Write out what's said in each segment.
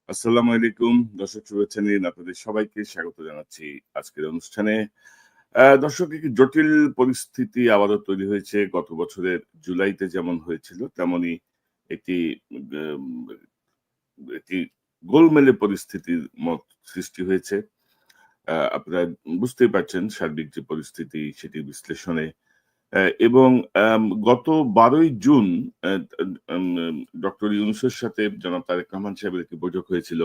আসসালামু আলাইকুম দর্শক, শুভেচ্ছা নিন, আপনাদের সবাইকে স্বাগত জানাচ্ছি আজকের অনুষ্ঠানে। দর্শক, একটি জটিল পরিস্থিতি আবারও তৈরি হয়েছে। গত বছরের জুলাইতে যেমন হয়েছিল তেমনই একটি উম, একটি গোলমেলে পরিস্থিতির মত সৃষ্টি হয়েছে। আপনারা বুঝতেই পারছেন সার্বিক যে পরিস্থিতি সেটি বিশ্লেষণে। এবং গত ১২ই জুন ডক্টর ইউনূসের সাথে জনাব তারেক রহমান সাহেবের একটি বৈঠক হয়েছিল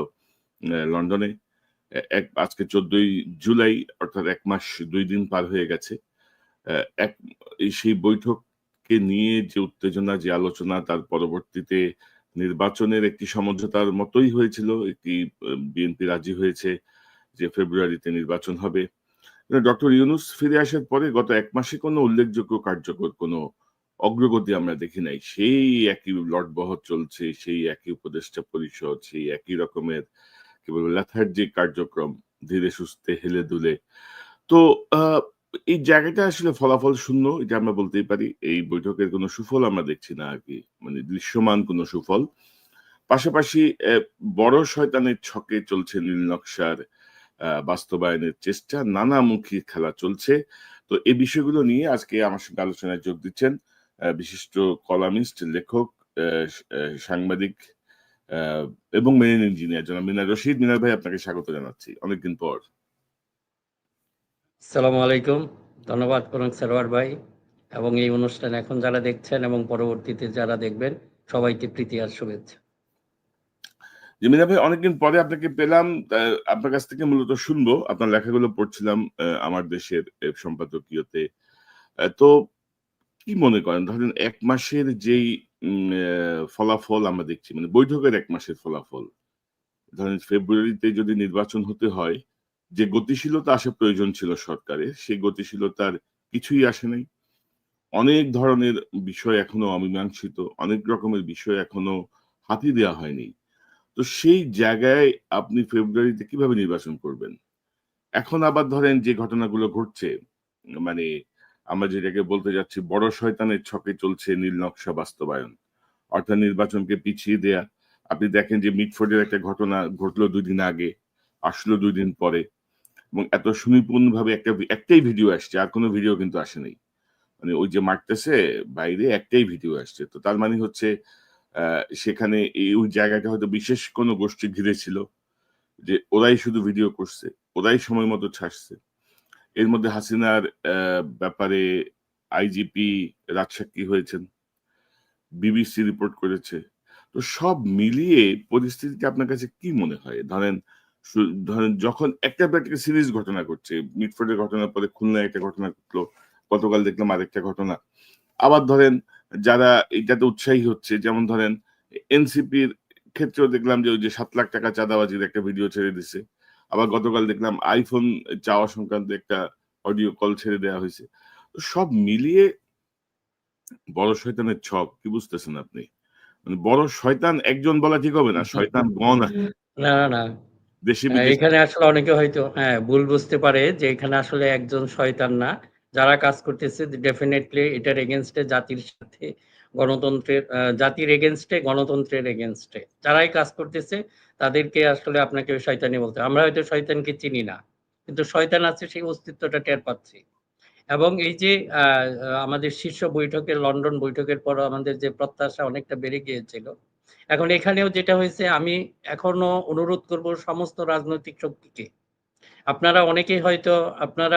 লন্ডনে। আজকে ১৪ই জুলাই, অর্থাৎ ১ মাস ২ দিন পার হয়ে গেছে। অ্যা এক সেই বৈঠককে নিয়ে যে উত্তেজনা, যে আলোচনা, তার পরবর্তীতে নির্বাচনের একটি সমঝোতার মতোই হয়েছিল। একটি বিএনপি রাজি হয়েছে যে ফেব্রুয়ারিতে নির্বাচন হবে। ডক্টর ইউনূস ফিরে আসার পরে গত ১ মাসে কোনো উল্লেখযোগ্য কার্যকর কোনো অগ্রগতি আমরা দেখি নাই। সেই একই লটবহর চলছে, সেই একই উপদেষ্টা পরিষদ, সেই একই রকমের কি বলবো লেথার্জিক কার্যক্রম, ধীরে সুস্থে হেলে দুলে। তো আ এই জায়গাটা আসলে ফলাফল শূন্য, এটা আমরা বলতেই পারি। এই বৈঠকের কোনো সুফল আমরা দেখছি না আরকি। মানে দৃশ্যমান কোনো সুফল। পাশাপাশি বড় শয়তানের ছকে চলছে নীল নকশার বাস্তবায়নের চেষ্টা। নানামুখী খেলা চলছে। তো এই বিষয়গুলো নিয়ে আজকে আমার সঙ্গে আলোচনায় যোগ দিচ্ছেন বিশিষ্ট কলামিস্ট, লেখক, অ্যা সাংবাদিক আ এবং মেরিন ইঞ্জিনিয়ার জনাব মিনার রশিদ। মিনার ভাই, আপনাকে স্বাগত জানাচ্ছি অনেকদিন পর। আসসালামু আলাইকুম। ধন্যবাদ করুন সারোয়ার ভাই, এবং এই অনুষ্ঠান এখন যারা দেখছেন এবং পরবর্তীতে যারা দেখবেন সবাইকে প্রীতি আর শুভেচ্ছা। মিনা ভাই, অনেকদিন পরে আপনাকে পেলাম। আপনার কাছ থেকে মূলত শুনবো। আপনার লেখাগুলো পড়ছিলাম আমার দেশের সম্পাদকীয়তে। তো কি মনে করেন? ধরেন ১ মাসের যেই ফলাফল আমরা দেখছি, মানে বৈঠকের ১ মাসের ফলাফল। ধরেন ফেব্রুয়ারিতে যদি নির্বাচন হতে হয়, যে গতিশীলতা আসা প্রয়োজন ছিল সরকারের, সেই গতিশীলতার কিছুই আসে নাই। অনেক ধরনের বিষয় এখনো অমীমাংসিত। অনেক রকমের বিষয় এখনো হাতি দেয়া হয়নি। তো সেই জায়গায় আপনি ফেব্রুয়ারিতে কিভাবে নির্বাচন করবেন? এখন আবার ধরেন যে ঘটনাগুলো ঘটছে, মানে আমরা যেটাকে বলতে যাচ্ছি বড় শয়তানের ছকে চলছে নীল নকশা বাস্তবায়ন। অর্থাৎ নির্বাচনকে পিছিয়ে দেয়া। আপনি দেখেন যে মিটফোর্ডের একটা ঘটনা ঘটলো ২ দিন আগে, আসলো ২ দিন পরে, এবং এত সুনিপুণভাবে একটাই ভিডিও আসছে। আর কোন ভিডিও কিন্তু আসে নাই। মানে ওই যে মারতেছে বাইরে একটাই ভিডিও আসছে। তো তার মানে হচ্ছে আ সেখানে ওই জায়গাটা হয়তো বিশেষ কোন গোষ্ঠী ঘিরে ছিল। যে ওরাই শুধু ভিডিও করছে, ওরাই সময় মতো ছাড়ছে। এর মধ্যে হাসিনার ব্যাপারে আইজিপি রাজসাক্ষী হয়েছেন। বিবিসি রিপোর্ট করেছে। তো সব মিলিয়ে পরিস্থিতিটা আপনার কাছে কি মনে হয়? ধরেন যখন একটার পর একটা সিরিজ ঘটনা ঘটছে। মিটফোর্ডের ঘটনার পরে খুলনায় একটা ঘটনা ঘটলো। গতকাল দেখলাম আরেকটা ঘটনা। আবার ধরেন যারা এটাতে উৎসাহী হচ্ছে, যেমন ধরেন এনসিপির ক্ষেত্রেও দেখলাম যে ওই যে ৳৭,০০,০০০ চাঁদাবাজির একটা ভিডিও ছেড়ে দিছে। আবার গতকাল দেখলাম আইফোন চাওয়া সংক্রান্ত একটা অডিও কল ছেড়ে দেয়া হইছে। তো সব মিলিয়ে বড় শয়তানের ছক, কি বুঝতেছেন আপনি? মানে বড় শয়তান একজন বলা ঠিক হবে না। শয়তান গণ আছে না, না। দেশে বিদেশে। এখানে আসলে অনেকে হয়তো ভুল বুঝতে পারে যে এখানে আসলে একজন শয়তান না। যারা কাজ করতেছে ডেফিনিটলি এটার এগেইনস্ট এ জাতির সাথে গণতন্ত্রের জাতির এগেইনস্ট এ গণতন্ত্রের এগেইনস্ট এ। যারাই কাজ করতেছে তাদেরকে আসলে আপনাকে শয়তানি বলতে হয়। আমরা হয়তো শয়তানকে চিনি না। কিন্তু শয়তান আছে, সেই অস্তিত্বটা টের পাচ্ছি। এবং এই যে আ আ আমাদের শীর্ষ বৈঠকের লন্ডন বৈঠকের পর আমাদের যে প্রত্যাশা অনেকটা বেড়ে গিয়েছিল। এখন এখানেও যেটা হয়েছে, আমি এখনো অনুরোধ করব সমস্ত রাজনৈতিক শক্তিকে। আপনারা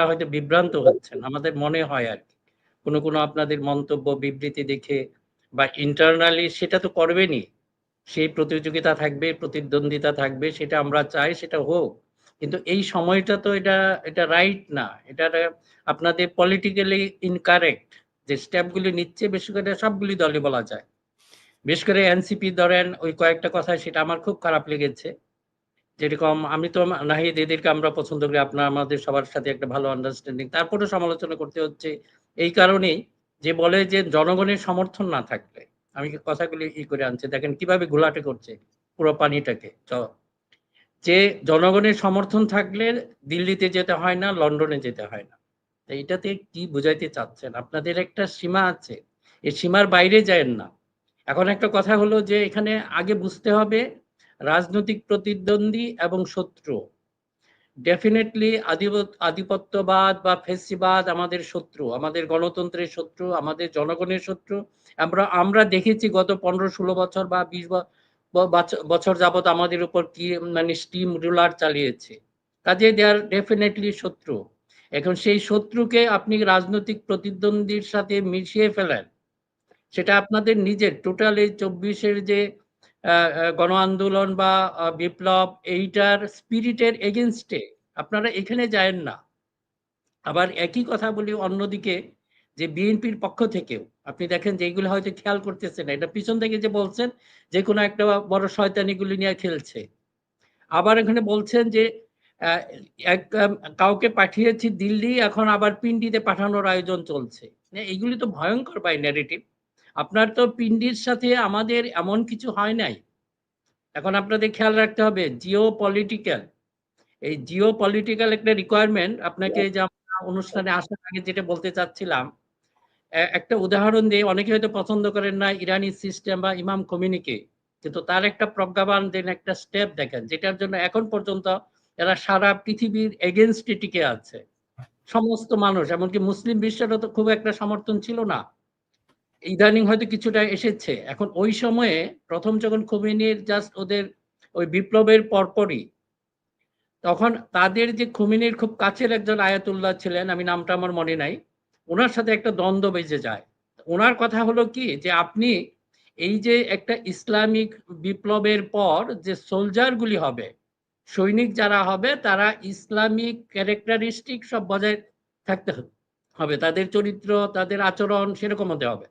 হয়তো বিভ্রান্ত হচ্ছেন। আমাদের মনে হয় আরকি। কোনো আপনাদের মন্তব্য বিবৃতি দেখে বা ইন্টারনালি সেটা তো করবেনই। সেই প্রতিযোগিতা থাকবে, প্রতিদ্বন্দ্বিতা থাকবে, সেটা আমরা চাই সেটা হোক। কিন্তু এই সময়টা তো এটা রাইট না। আপনাদের পলিটিক্যালি ইনকারেক্ট যে স্টেপ গুলি নিচ্ছে, বিশেষ করে সবগুলি দলই বলা যায়। বিশেষ করে এনসিপি ধরেন, ওই কয়েকটা কথা সেটা আমার খুব খারাপ লেগেছে। যেরকম আমি তো নাহিদ এদেরকে আমরা পছন্দ করি। আমাদের সবার সাথে একটা ভালো আন্ডারস্ট্যান্ডিং। তারপরেও সমালোচনা করতে হচ্ছে এই কারণেই, যে বলে যে জনগণের সমর্থন না থাকলে, আমি কথাগুলি করে আনছি। দেখেন কিভাবে ঘোলাটে করছে পুরো পানিটাকে। যে জনগণের সমর্থন থাকলে দিল্লিতে যেতে হয় না, লন্ডনে যেতে হয় না। তো এইটাতে কি বুঝাইতে চাচ্ছেন? আপনাদের একটা সীমা আছে। এই সীমার বাইরে যায়েন না। এখন একটা কথা হলো যে এখানে আগে বুঝতে হবে রাজনৈতিক প্রতিদ্বন্দ্বী এবং শত্রু। ডেফিনেটলি আধিপত্যবাদ বা ফেসিবাদ আমাদের শত্রু, আমাদের গণতন্ত্রের শত্রু, আমাদের জনগণের শত্রু। আমরা দেখেছি গত 15-16 বছর বা 20 বছর যাবত আমাদের উপর কি মানে স্টিম রুলার চালিয়েছে। কাজে দে আর ডেফিনেটলি শত্রু। এখন সেই শত্রুকে আপনি রাজনৈতিক প্রতিদ্বন্দ্বীর সাথে মিশিয়ে ফেলেন, সেটা আপনাদের নিজের টোটাল এই 24-এর যে গণ আন্দোলন বা বিপ্লব, এইটার স্পিরিটের এগেনস্টে আপনারা এখানে যায়েন না। আবার একই কথা বলি অন্যদিকে, যে বিএনপির পক্ষ থেকেও আপনি দেখেন যে এইগুলো হয়তো খেয়াল করতেছেন, এটা পিছন থেকে যে বলছেন যে কোনো একটা বড় শয়তানিগুলি নিয়ে খেলছে। আবার এখানে বলছেন যে কাউকে পাঠিয়েছি দিল্লি, এখন আবার পিন্ডিতে পাঠানোর আয়োজন চলছে। এইগুলি তো ভয়ঙ্কর বাই ন্যারেটিভ। আপনার তো পিন্ডির সাথে আমাদের এমন কিছু হয় নাই। এখন আপনাদের খেয়াল রাখতে হবে জিও পলিটিক্যাল, এই জিও পলিটিক্যাল একটা রিকোয়ারমেন্ট আপনাকে, যে আমরা অনুষ্ঠানে আসার আগে যেটা বলতে চাচ্ছিলাম, একটা উদাহরণ দিয়ে, অনেকে হয়তো পছন্দ করেন না ইরানি সিস্টেম বা ইমাম খোমেনিকে, কিন্তু তার একটা প্রজ্ঞাবান দেন একটা স্টেপ দেখেন, যেটার জন্য এখন পর্যন্ত এরা সারা পৃথিবীর এগেনস্টে টিকে আছে। সমস্ত মানুষ, এমনকি মুসলিম বিশ্বেরও তো খুব একটা সমর্থন ছিল না, ইদানিং হয়তো কিছুটা এসেছে। এখন ওই সময়ে প্রথম যখন খোমেনির জাস্ট ওদের ওই বিপ্লবের পরপরই, তখন তাদের যে খোমেনির খুব কাছের একজন আয়াতুল্লাহ ছিলেন, আমি নামটা আমার মনে নাই, ওনার সাথে একটা দ্বন্দ্ব বেজে যায়। ওনার কথা হলো কি, যে আপনি এই যে একটা ইসলামিক বিপ্লবের পর যে সোলজারগুলি হবে, সৈনিক যারা হবে, তারা ইসলামিক ক্যারেক্টারিস্টিক সব বজায় থাকতে হবে, তাদের চরিত্র, তাদের আচরণ সেরকম হতে হবে,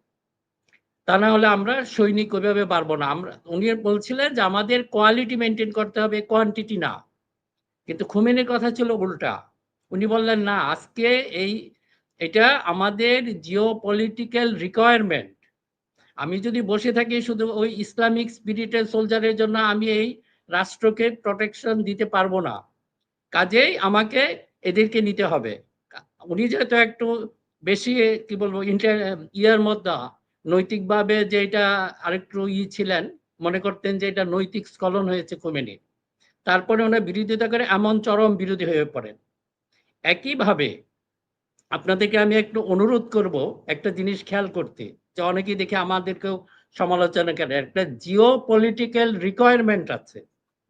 তা না হলে আমরা সৈনিক ওইভাবে পারবো না। উনি বলছিলেন যে আমাদের কোয়ালিটি মেনটেন করতে হবে, কোয়ান্টিটি না। কিন্তু খোমেনির কথা ছিল উল্টা। উনি বললেন না, আজকে এটা আমাদের জিও পলিটিক্যাল রিকোয়ারমেন্ট। আমি যদি বসে থাকি শুধু ওই ইসলামিক স্পিরিটের সোলজারের জন্য, আমি এই রাষ্ট্রকে প্রোটেকশন দিতে পারবো না, কাজেই আমাকে এদেরকে নিতে হবে। উনি যেহেতু একটু বেশি কি বলবো ইয়ার মধ্যে নৈতিকভাবে যে এটা আরেকটু ছিলেন, মনে করতেন যে এটা নৈতিক স্খলন হয়েছে খোমেনির, তারপরে ওনার বিরোধিতা করে এমন চরম বিরোধী হয়ে পড়েন। একইভাবে আপনাদেরকে আমি একটু অনুরোধ করব একটা জিনিস খেয়াল করতে, যে অনেকেই দেখে আমাদেরকেও সমালোচনা করে, একটা জিও পলিটিক্যাল রিকোয়ারমেন্ট আছে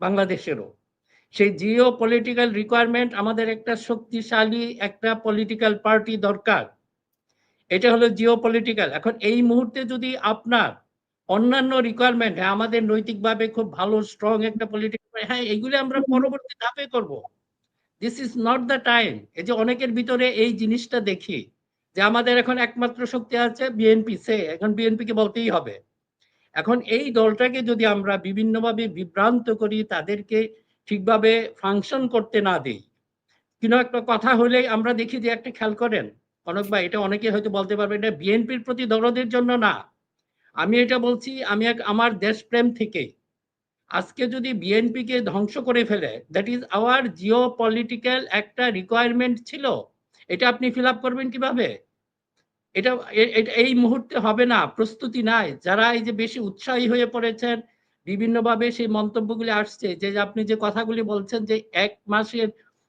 বাংলাদেশেরও। সেই জিও পলিটিক্যাল রিকোয়ারমেন্ট, আমাদের একটা শক্তিশালী একটা পলিটিক্যাল পার্টি দরকার। এটা হলো জিও পলিটিক্যাল। এখন এই মুহূর্তে যদি আপনার অন্যান্য রিকোয়ারমেন্ট, হ্যাঁ আমাদের নৈতিকভাবে খুব ভালো স্ট্রং একটা পলিটিক্যাল, হ্যাঁ এগুলি আমরা পরবর্তী ধাপে করব, this is not the time. এই যে অনেকের ভিতরে এই জিনিসটা দেখি, যে আমাদের এখন একমাত্র শক্তি আছে বিএনপি, এখন বিএনপি কে বলতেই হবে। এখন এই দলটাকে যদি আমরা বিভিন্নভাবে বিভ্রান্ত করি, তাদেরকে ঠিকভাবে ফাংশন করতে না দিই, কিন্তু একটা কথা হলেই আমরা দেখি যে, একটা খেয়াল করেন কনক ভাই, এটা অনেকে হয়তো বলতে পারবে এটা বিএনপির প্রতি দরদের জন্য না, আমি এটা বলছি আমি আমার দেশপ্রেম থেকে। আজকে যদি বিএনপি কে ধ্বংস করে ফেলে, that is our Jio political একটা রিকোয়ারমেন্ট ছিল, এটা আপনি ফিল আপ করবেন কিভাবে? এটা এই মুহূর্তে হবে না, প্রস্তুতি নাই। যারা এই যে বেশি উৎসাহী হয়ে পড়েছেন, বিভিন্নভাবে সেই মন্তব্যগুলি আসছে, যে আপনি যে কথাগুলি বলছেন যে 1 মাসের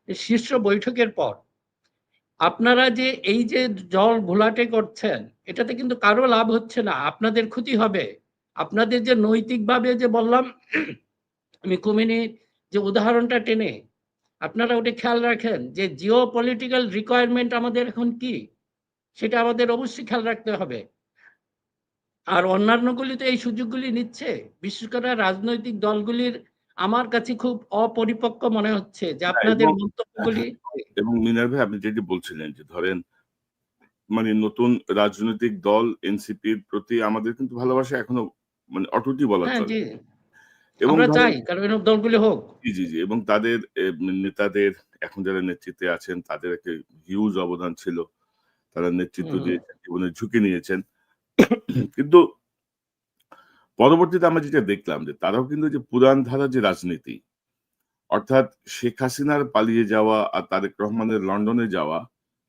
শীর্ষ বৈঠকের পর আপনারা যে এই যে জল ঘোলাটে করছেন, এটাতে কিন্তু কারো লাভ হচ্ছে না, আপনাদের ক্ষতি হবে। আপনাদের যে নৈতিকভাবে যে বললাম, আমি খোমেনির যে উদাহরণটা টেনে, আপনারা ওটা খেয়াল রাখেন যে জিও পলিটিক্যাল রিকোয়ারমেন্ট আমাদের এখন কি, সেটা আমাদের অবশ্যই খেয়াল রাখতে হবে। আর অন্যান্যগুলি তো এই সুযোগগুলি নিচ্ছে, বিশেষ করে রাজনৈতিক দলগুলির আমার কাছে খুব অপরিপক্ক মনে হচ্ছে যে আপনাদের মন্তব্যগুলি। এবং মিনার ভাই, আপনি যেটি বলছিলেন যে ধরেন মানে নতুন রাজনৈতিক দল এনসিপির প্রতি আমাদের কিন্তু ভালোবাসা এখনো মানে অটুটই বলা হ্যাঁ চলে। জি, এবং আমরা ধরেন চাই কারণ এরকম দলগুলি হোক। জি, জি, জি, এবং তাদের নেতাদের এখন যারা নেতৃত্বে আছেন তাদের একটা হিউজ অবদান ছিল। তারা নেতৃত্ব দিয়েছেন, জীবনের ঝুঁকি নিয়েছেন। কিন্তু পরবর্তীতে আমরা যেটা দেখলাম যে তারাও কিন্তু যে পুরান ধারার যে রাজনীতি, অর্থাৎ শেখ হাসিনার পালিয়ে যাওয়া আর তারেক রহমানের লন্ডনে যাওয়া,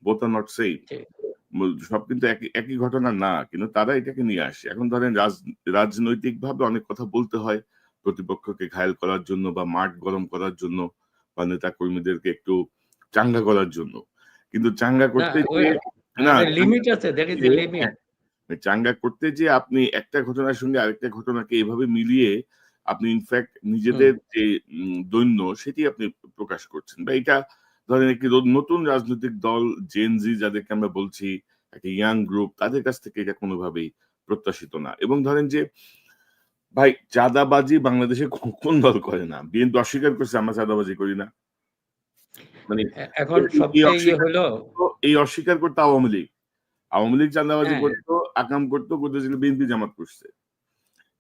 both are not same. সব কিন্তু একই ঘটনা না, কিন্তু তারা এটাকে নিয়ে আসে। এখন ধরেন রাজনৈতিকভাবে অনেক কথা বলতে হয়, প্রতিপক্ষকে ঘায়েল করার জন্য বা মাঠ গরম করার জন্য বা নেতা কর্মীদেরকে একটু চাঙ্গা করার জন্য। কিন্তু চাঙ্গা না, করতে ওই যেয়ে না চাঙ্গা লিমিট আছে, দ্যাট ইজ করতে এ যেয়ে লিমিট। হ্যাঁ, চাঙ্গা করতে যেয়ে আপনি একটা ঘটনার সঙ্গে আরেকটা ঘটনাকে এভাবে মিলিয়ে আপনি ইনফ্যাক্ট হুম। নিজেদের যে দৈন্য সেটি আপনি প্রকাশ করছেন। বা এটা ধরেন একটি নতুন রাজনৈতিক দল জেন জি যাদেরকে আমরা বলছি, একটা ইয়াং গ্রুপ তাদের কাছ থেকে এটা কোনোভাবেই প্রত্যাশিত না। এবং ধরেন যে ভাই চাঁদাবাজি বাংলাদেশে কোন দল করে না? বিএনপি অস্বীকার করছে আমরা চাঁদাবাজি করি না। মানে এখন এই সবচেয়ে ইয়ে অস্বীকার হলো, এই অস্বীকার করতো আওয়ামী লীগ। আওয়ামী লীগ চাঁদাবাজি হ্যাঁ, করতো, আকাম করতো, করতেছিল বিএনপি জামাত করছে।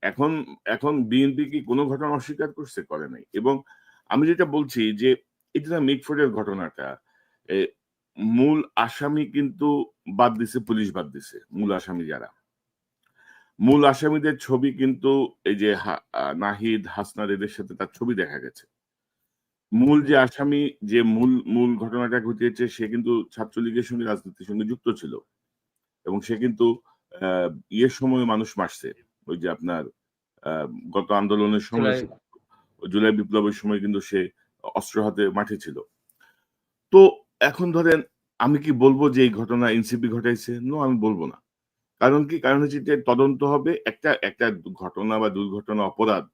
এখন এখন বিএনপি কি কোন ঘটনা অস্বীকার করছে? করে নাই। এবং আমি যেটা বলছি যে এটা না মিটফোর্ডের ঘটনাটা এ মূল আসামি কিন্তু বাদ দিছে, পুলিশ বাদ দিছে। মূল আসামি যারা। মূল আসামিদের ছবি কিন্তু এই যে নাহিদ, হাসনাত এদের সাথে তার ছবি দেখা গেছে। মূল যে আসামি যে মূল ঘটনাটা ঘটিয়েছে সে কিন্তু ছাত্রলীগের সঙ্গে রাজনীতির সঙ্গে যুক্ত ছিল। এবং সে কিন্তু আ ইয়ের সময় মানুষ মারছে। ওই যে আপনার আ গত আন্দোলনের সময় জুলাই। জুলাই বিপ্লবের সময় কিন্তু সে অস্ত্র হাতে মাঠে ছিল। তো এখন ধরেন আমি কি বলব যে এই ঘটনা এনসিপি ঘটাইছে? নো, আমি বলব না। কারণ কি? কারণ হচ্ছে যে তদন্ত হবে। একটা একটা ঘটনা বা দুর্ঘটনা অপরাধ।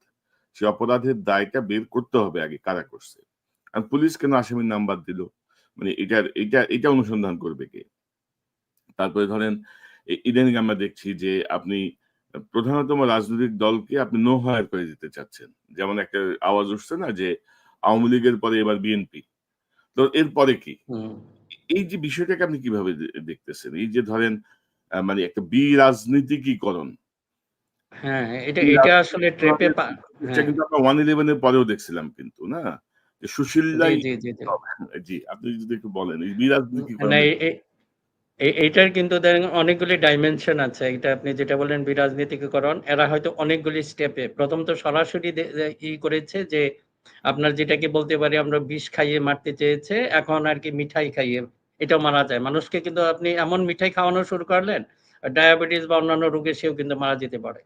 সে অপরাধের দায়টা বের করতে হবে আগে কারা করছে। আর পুলিশ কেন আসামির নাম বাদ দিল? মানে এটা অনুসন্ধান করবে কে? তারপরে ধরেন ইদানিং আমরা দেখছি যে আপনি প্রধানতম রাজনৈতিক দলকে আপনি নো হায়ার করে দিতে চাচ্ছেন। যেমন একটা আওয়াজ উঠছে না যে আওয়ামী লীগের পরে এবার বিএনপি। তো এরপরে কি? হুম। এই যে বিষয়টাকে আপনি কিভাবে দেখতেছেন? এই যে ধরেন মানে একটা বিরাজনীতিকীকরণ। হ্যাঁ, এটা এটা আসলে ট্র্যাপে বিরাজনীতিকরণের জিনিসটা হ্যাঁ, কিন্তু আমরা 111 এর পরেও দেখছিলাম কিন্তু, না? যে জি, সুশীলরাই জি, জি, জি। জি, আপনি যদি একটু বলেন এই না, বিরাজনীতিকরণের এইটার কিন্তু দেখেন অনেকগুলি ডাইমেনশন আছে। এটা আপনি যেটা বললেন বিরাজনীতিকরণ, এরা হয়তো অনেকগুলি স্টেপে। প্রথম তো সরাসরি করেছে যে আপনার যেটাকে বলতে পারি আমরা বিষ খাইয়ে মারতে চেয়েছে, এখন আরকি মিঠাই খাইয়ে এটাও মারা যায়। মানুষকে কিন্তু আপনি এমন মিঠাই খাওয়ানো শুরু করলেন, ডায়াবেটিস বা অন্যান্য রোগে সেও কিন্তু মারা যেতে পারে।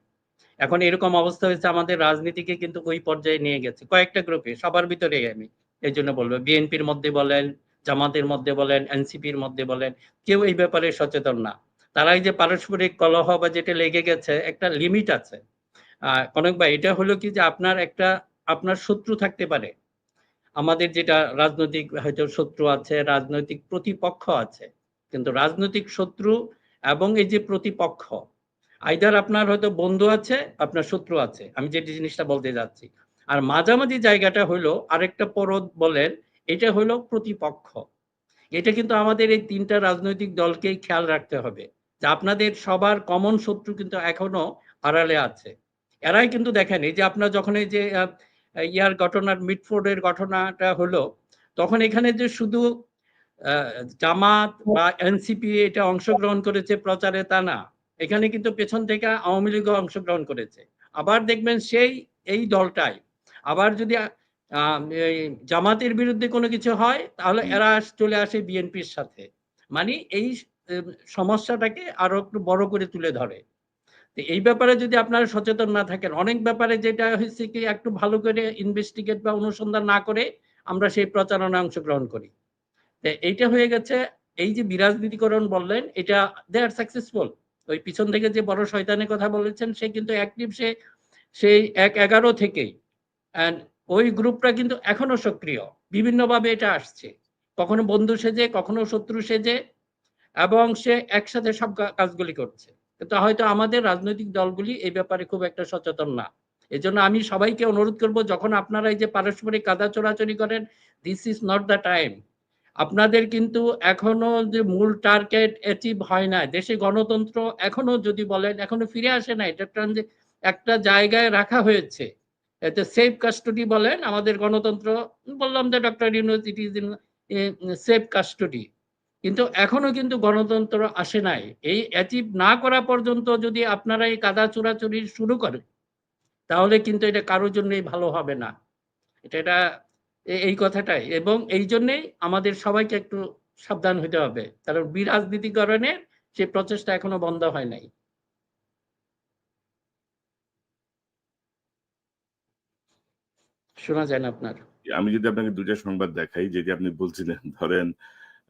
এখন এরকম অবস্থা হয়েছে আমাদের রাজনীতিকে কিন্তু ওই পর্যায়ে নিয়ে গেছে। কয়েকটা গ্রুপে, সবার ভিতরেই আমি এইজন্য বলব। বিএনপির মধ্যে বলেন, জামাতের মধ্যে বলেন, এনসিপির মধ্যে বলেন, কেউ এই ব্যাপারে সচেতন না। তারা এই যে পারস্পরিক কলহ বা যেটা লেগে গেছে, একটা লিমিট আছে। কনক ভাই, এটা হলো কি যে আপনার শত্রু থাকতে পারে। আমাদের যেটা রাজনৈতিক হয়তো শত্রু আছে, রাজনৈতিক প্রতিপক্ষ আছে। কিন্তু রাজনৈতিক শত্রু এবং এই যে প্রতিপক্ষ, আইদার আপনার হয়তো বন্ধু আছে, আপনার শত্রু আছে। আমি যে জিনিসটা বলতে যাচ্ছি। আর মাঝামাঝি জায়গাটা হইলো আরেকটা পরত বলেন, এটা হইলো প্রতিপক্ষ। এটা কিন্তু আমাদের এই ৩ টা রাজনৈতিক দলকেই খেয়াল রাখতে হবে। যে আপনাদের সবার কমন শত্রু কিন্তু এখনো আড়ালে আছে। এরাই কিন্তু দেখেন এই যে আপনার যখন এই যে ইয়ার ঘটনার মিটফোর্ডের ঘটনাটা হলো, তখন এখানে যে শুধু আ জামাত বা এনসিপি এটা অংশগ্রহণ করেছে প্রচারে তা না। এখানে কিন্তু পেছন থেকে আওয়ামী লীগও অংশগ্রহণ করেছে। আবার দেখবেন সেই এই দলটাই আবার যদি এই জামাতের বিরুদ্ধে কোনো কিছু হয় তাহলে হুম, এরা চলে আসে বিএনপির সাথে। মানে এই সমস্যাটাকে আরো একটু বড় করে তুলে ধরে। তো এই ব্যাপারে যদি আপনারা সচেতন না থাকেন, অনেক ব্যাপারে যেটা হয়েছে কি একটু ভালো করে ইনভেস্টিগেট বা অনুসন্ধান না করে আমরা সেই প্রচারণায় অংশগ্রহণ করি। এইটা হয়ে গেছে। এই যে বিরাজনীতিকরণ বললেন, এটা দে আর সাকসেসফুল। ওই পিছন থেকে যে বড় শয়তানের কথা বলেছেন সে কিন্তু অ্যাক্টিভ, সেই ১-১১ থেকেই। অ্যান্ড ওই গ্রুপটা কিন্তু এখনো সক্রিয়। বিভিন্নভাবে এটা আসছে। কখনো বন্ধু সেজে, কখনো শত্রু সেজে, এবং সে একসাথে সব কাজগুলি করছে। কিন্তু হয়তো আমাদের রাজনৈতিক দলগুলি এই ব্যাপারে খুব একটা সচেতন না। এজন্য আমি সবাইকে অনুরোধ করব, যখন আপনারা এই যে পারস্পরিক কাদা ছোড়াছুড়ি করেন, this is not the time. আপনাদের কিন্তু এখনো যে মূল টার্গেট অ্যাচিভ হয় নাই। দেশে গণতন্ত্র এখনো যদি বলেন এখনো ফিরে আসে নাই। এটা একটা জায়গায় রাখা হয়েছে। এতে সেফ কাস্টডি বলেন আমাদের গণতন্ত্র, বললাম যে doctor Yunus it is in safe custody. কিন্তু এখনো কিন্তু গণতন্ত্র আসে নাই। এই অ্যাচিভ না করা পর্যন্ত যদি আপনারা এই কাদা চোরাচুরি শুরু করেন, তাহলে কিন্তু এটা কারোর জন্যই ভালো হবে না। এটা এই কথাটাই, এবং এই জন্যেই আমাদের সবাইকে একটু সাবধান হইতে হবে, কারণ বিরাজনীতিকরণের সেই প্রচেষ্টা এখনো বন্ধ হয় নাই। শোনা যায় না আপনার। আমি যদি আপনাকে ২ টা সংবাদ দেখাই, যেটি আপনি বলছিলেন, ধরেন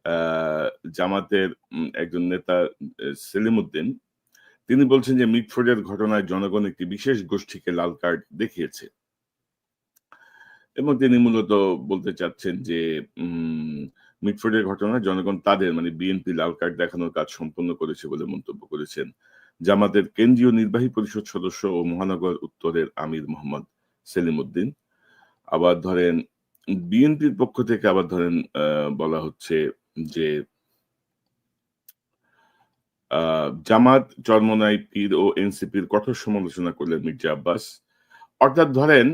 আ জামাতের একজন নেতা সেলিমউদ্দিন, তিনি বলছেন যে মিটফোর্ডের ঘটনায় জনগণ একটি বিশেষ গোষ্ঠীকে লাল কার্ড দেখিয়েছে। এবং তিনি মূলত বলতে চাচ্ছেন যে মিটফোর্ডের ঘটনায় জনগণ তাদের মানে বিএনপি লাল কার্ড দেখানোর কাজ সম্পন্ন করেছে বলে মন্তব্য করেছেন জামাতের কেন্দ্রীয় নির্বাহী পরিষদ সদস্য ও মহানগর উত্তরের আমির মোহাম্মদ সেলিমউদ্দিন। আবার ধরেন বিএনপির পক্ষ থেকে আবার ধরেন বলা হচ্ছে যে জামাত চরমোনাই পীর ও এনসিপির কঠোর সমালোচনা করলেন মির্জা আব্বাস। অর্থাৎ ধরেন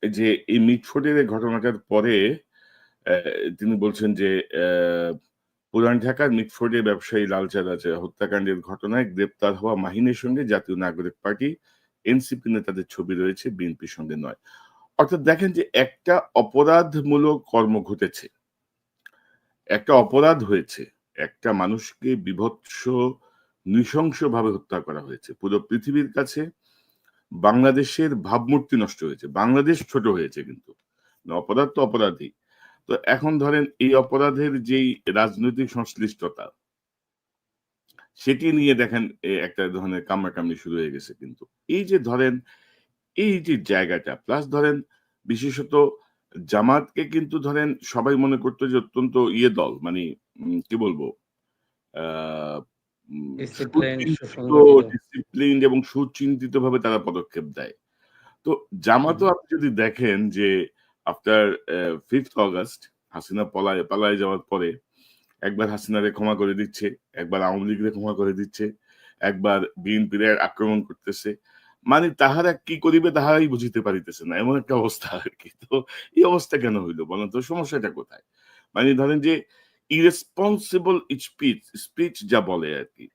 যে এই মিটফোর্ডের এই ঘটনাটার পরে অ্যা তিনি বলছেন যে পুরান ঢাকার মিটফোর্ডে ব্যবসায়ী লালচাঁদ হত্যাকাণ্ডের ঘটনায় গ্রেপ্তার হওয়া মাহিনের সঙ্গে জাতীয় নাগরিক পার্টি, এনসিপি নেতাদের ছবি রয়েছে, বিএনপির সঙ্গে নয়। অর্থাৎ দেখেন যে একটা অপরাধমূলক কর্ম ঘটেছে। একটা অপরাধ হয়েছে। একটা মানুষকে বীভৎস নৃশংসভাবে হত্যা করা হয়েছে। পুরো পৃথিবীর কাছে বাংলাদেশের ভাবমূর্তি নষ্ট হয়েছে। বাংলাদেশ ছোট হয়েছে কিন্তু। অপরাধ তো অপরাধই। তো এখন ধরেন এই অপরাধের যেই রাজনৈতিক সংশ্লিষ্টতা, সেটি নিয়ে দেখেন একটা ধরনের কামড়াকামড়ি শুরু হয়ে গেছে কিন্তু। এই যে ধরেন এই যে জায়গাটা প্লাস ধরেন বিশেষত জামাতকে কিন্তু ধরেন সবাই মনে করতো যে অত্যন্ত দল মানে কি বলবো আ ডিসিপ্লিন, সুচিন্তিত, সুসংগঠিত। ডিসিপ্লিনড এবং সুচিন্তিতভাবে তারা পদক্ষেপ দেয়। তো জামাতও আপনি যদি দেখেন যে আফটার 5th অগাস্ট হাসিনা পালায় যাওয়ার পরে একবার হাসিনারে ক্ষমা করে দিচ্ছে, একবার আওয়ামী লীগরে ক্ষমা করে দিচ্ছে, একবার বিএনপিরে আক্রমণ করতেছে। মানে তাহারা কি করিবে তাহারাই বুঝিতে পারিতেছে না। এমন একটা অবস্থা আরকি। তো এই অবস্থা কেন হইল বলেন তো? সমস্যাটা কোথায়? মানে ধরেন যে irresponsible স্পিচ যা বলে আরকি।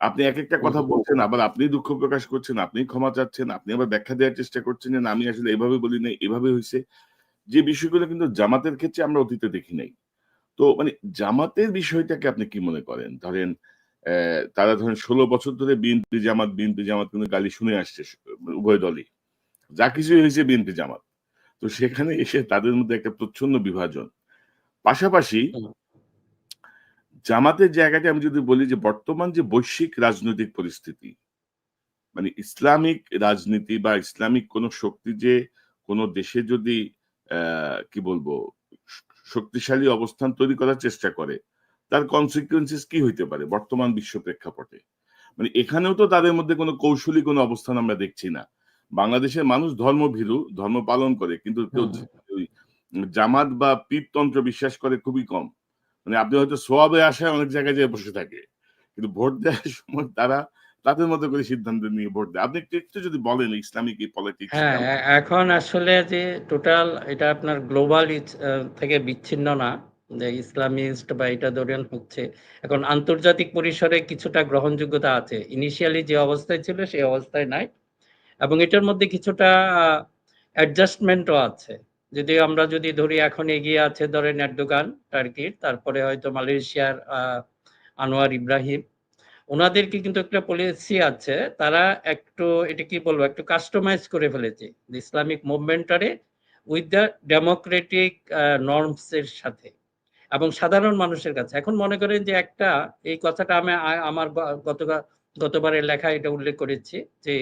আপনি একেকটা হুম, কথা বলছেন, আবার আপনি দুঃখ প্রকাশ করছেন, আপনি ক্ষমা চাচ্ছেন, আপনি আবার ব্যাখ্যা দেওয়ার চেষ্টা করছেন যে, "না আমি আসলে এভাবে বলি নাই, এভাবে হইছে।" যে বিষয়গুলো কিন্তু জামাতের ক্ষেত্রে আমরা অতীতে দেখি নাই। তো মানে জামাতের বিষয়টাকে আপনি কি মনে করেন? ধরেন তারা ধরেন ১৬ বছর ধরে বিএনপি জামাত কিন্তু গালি শুনে আসছে উভয় দলই। যা কিছুই হয়েছে বিএনপি জামাত। তো সেখানে এসে তাদের মধ্যে একটা প্রচ্ছন্ন বিভাজন। পাশাপাশি হুম, জামাতের জায়গাটা আমি যদি বলি যে বর্তমান যে বৈশ্বিক রাজনৈতিক পরিস্থিতি, মানে ইসলামিক রাজনীতি বা ইসলামিক কোন শক্তি যে কোন দেশে যদি কি বলবো শ শক্তিশালী অবস্থান তৈরি করার চেষ্টা করে, তার consequences কি হইতে পারে বর্তমান বিশ্ব প্রেক্ষাপটে? মানে এখানেও তো তাদের মধ্যে কোন কৌশলী কোন অবস্থান আমরা দেখছি না। বাংলাদেশের মানুষ ধর্মভীরু, ধর্ম পালন করে। কিন্তু কেউ হুম, হুম। ওই জামাত বা পীরতন্ত্র বিশ্বাস করে খুবই কম। মানে আপনি হয়তো সোয়াবে আশায় অনেক জায়গায় যেয়ে বসে থাকে। কিন্তু ভোট দেওয়ার সময় তারা তাদের মতো করে সিদ্ধান্ত নিয়ে ভোট দেয়। আপনি একটু যদি বলেন ইসলামিক এই পলিটিক্স হ্যাঁ, কেমন? এখন আসলে যে টোটাল এটা আপনার গ্লোবাল থেকে বিচ্ছিন্ন না। যে ইসলামিস্ট বা এটা ধরেন হচ্ছে এখন আন্তর্জাতিক পরিসরে কিছুটা গ্রহণযোগ্যতা আছে। ইনিশিয়ালি যে অবস্থায় ছিল সেই অবস্থায় নাই। এবং এটার মধ্যে কিছুটা অ্যাডজাস্টমেন্টও আছে। যদি ধরি এখন এগিয়ে আছে ধরেন এরদোগান টার্কির, তারপরে হয়তো মালয়েশিয়ার আনোয়ার ইব্রাহিম। উনাদেরকে কিন্তু একটা পলিসি আছে। তারা একটু এটা কি বলবো একটু কাস্টমাইজ করে ফেলেছে। Islamic মুভমেন্টটারে with the Democratic norms এর সাথে এবং সাধারণ মানুষের কাছে। এখন মনে করেন যে একটা এই কথাটা আমি আমার গতবারের লেখায় এটা উল্লেখ করেছি যে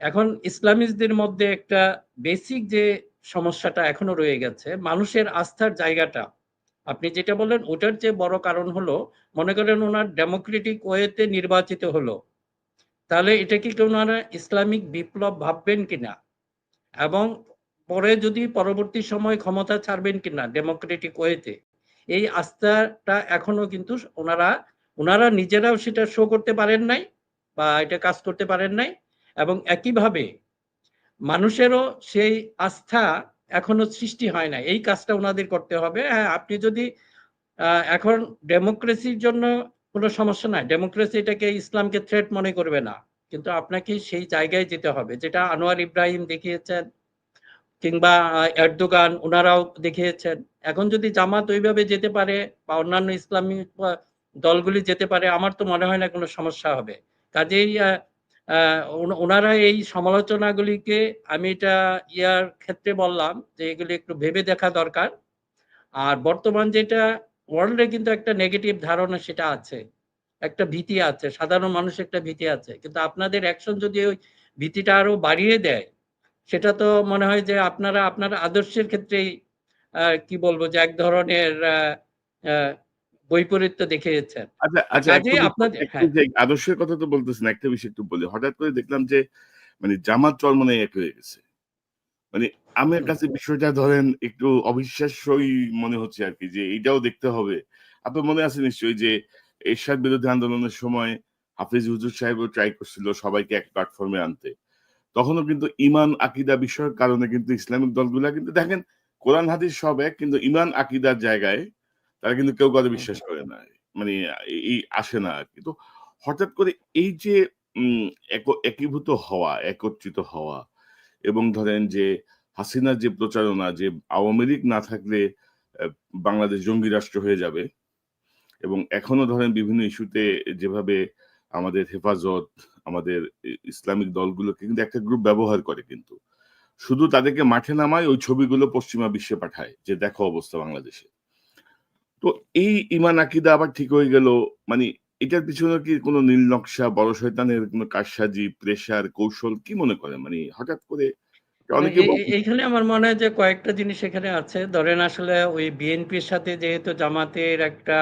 এখন ইসলামিস্টদের মধ্যে একটা বেসিক যে সমস্যাটা এখনো রয়ে গেছে, মানুষের আস্থার জায়গাটা। আপনি যেটা বললেন ওটার চেয়ে বড় কারণ হলো, মনে করেন উনার ডেমোক্রেটিক ওয়েতে নির্বাচিত হলো। তাহলে এটাকে কি উনারা ইসলামিক বিপ্লব ভাববেন কিনা? এবং পরে যদি পরবর্তী সময়ে ক্ষমতা ছাড়বেন কিনা ডেমোক্রেটিক ওয়েতে। এই আস্থাটা এখনো কিন্তু উনারা নিজেরাও সেটা শো করতে পারেন নাই বা এটা কাজ করতে পারেন নাই এবং একইভাবে মানুষেরও সেই আস্থা এখনো সৃষ্টি হয় নাই। এই কাজটা উনাদের করতে হবে। হ্যাঁ, আপনি যদি এখন ডেমোক্রেসির জন্য কোনো সমস্যা নাই। ডেমোক্রেসি এটাকে ইসলামকে থ্রেট মনে করবে না। কিন্তু আপনাকে সেই জায়গায় যেতে হবে। যেটা আনোয়ার ইব্রাহিম দেখিয়েছেন কিংবা এরদোগান উনারাও দেখিয়েছেন। এখন যদি জামাত ওইভাবে যেতে পারে বা অন্যান্য ইসলামী দলগুলি যেতে পারে আমার তো মনে হয় না কোনো সমস্যা হবে। কাজেই ওনারা এই সমালোচনাগুলিকে আমি এটা ইয়ার ক্ষেত্রে বললাম যে এগুলি একটু ভেবে দেখা দরকার। আর বর্তমান যেটা ওয়ার্ল্ডে কিন্তু একটা নেগেটিভ ধারণা সেটা আছে। একটা ভীতি আছে। সাধারণ মানুষের একটা ভীতি আছে। কিন্তু আপনাদের অ্যাকশন যদি ওই ভীতিটা আরো বাড়িয়ে দেয়, সেটা তো মনে হয় যে আপনারা আপনার আদর্শের ক্ষেত্রেই কি বলবো যে এক ধরনের আ বৈপরীত্য দেখিয়েছেন। আচ্ছা, আচ্ছা একটা কাজেই বিষয় আপনাদের একটু হ্যাঁ, যে আদর্শের কথা তো বলতেছেন, একটা বিষয় একটু বলি। হঠাৎ করে দেখলাম যে মানে জামাত চরমোনাই এক হয়ে গেছে। মানে আমার হুম, কাছে বিষয়টা ধরেন একটু অবিশ্বাস্যই মনে হচ্ছে আরকি যে এইটাও দেখতে হবে। আপনার মনে আছে নিশ্চয়ই যে এরশাদ বিরোধী আন্দোলনের সময় হাফিজ হুজুর সাহেবও ট্রাই করছিল সবাইকে এক প্ল্যাটফর্মে আনতে। তখনও কিন্তু ঈমান আকিদা বিষয়ক কারণে কিন্তু ইসলামিক দলগুলা কিন্তু দেখেন কোরআন হাদিস সব এক কিন্তু ঈমান আকিদার জায়গায় তারা কিন্তু কেউ কাউকে হুম, বিশ্বাস হুম। করে না। মানে এই আসে না আরকি। তো হঠাৎ করে এই যে উম একীভূত হওয়া, একত্রিত হওয়া এবং ধরেন যে হাসিনার যে প্রচারণা যে আওয়ামী লীগ না থাকলে অ্যা বাংলাদেশ জঙ্গি রাষ্ট্র হয়ে যাবে এবং এখনো ধরেন বিভিন্ন ইস্যুতে যেভাবে আমাদের হেফাজত, আমাদের ইসলামিক দলগুলোকে কিন্তু একটা গ্রুপ ব্যবহার করে কিন্তু। শুধু তাদেরকে মাঠে নামায় ওই ছবিগুলো পশ্চিমা বিশ্বে পাঠায় যে দেখো অবস্থা বাংলাদেশে। তো এই ঈমান আকিদা আবার ঠিক হয়ে গেল। মানে এটার পিছনে কি কোন নীল নকশা, বড় শয়তানের কোন কারসাজি, প্রেশার, কৌশল কি মনে করেন? মানে হঠাৎ করে অনেকে এইখানে আমার মনে হয় যে কয়েকটা জিনিস এখানে আছে। ধরেন আসলে ওই বিএনপির সাথে যেহেতু জামাতের একটা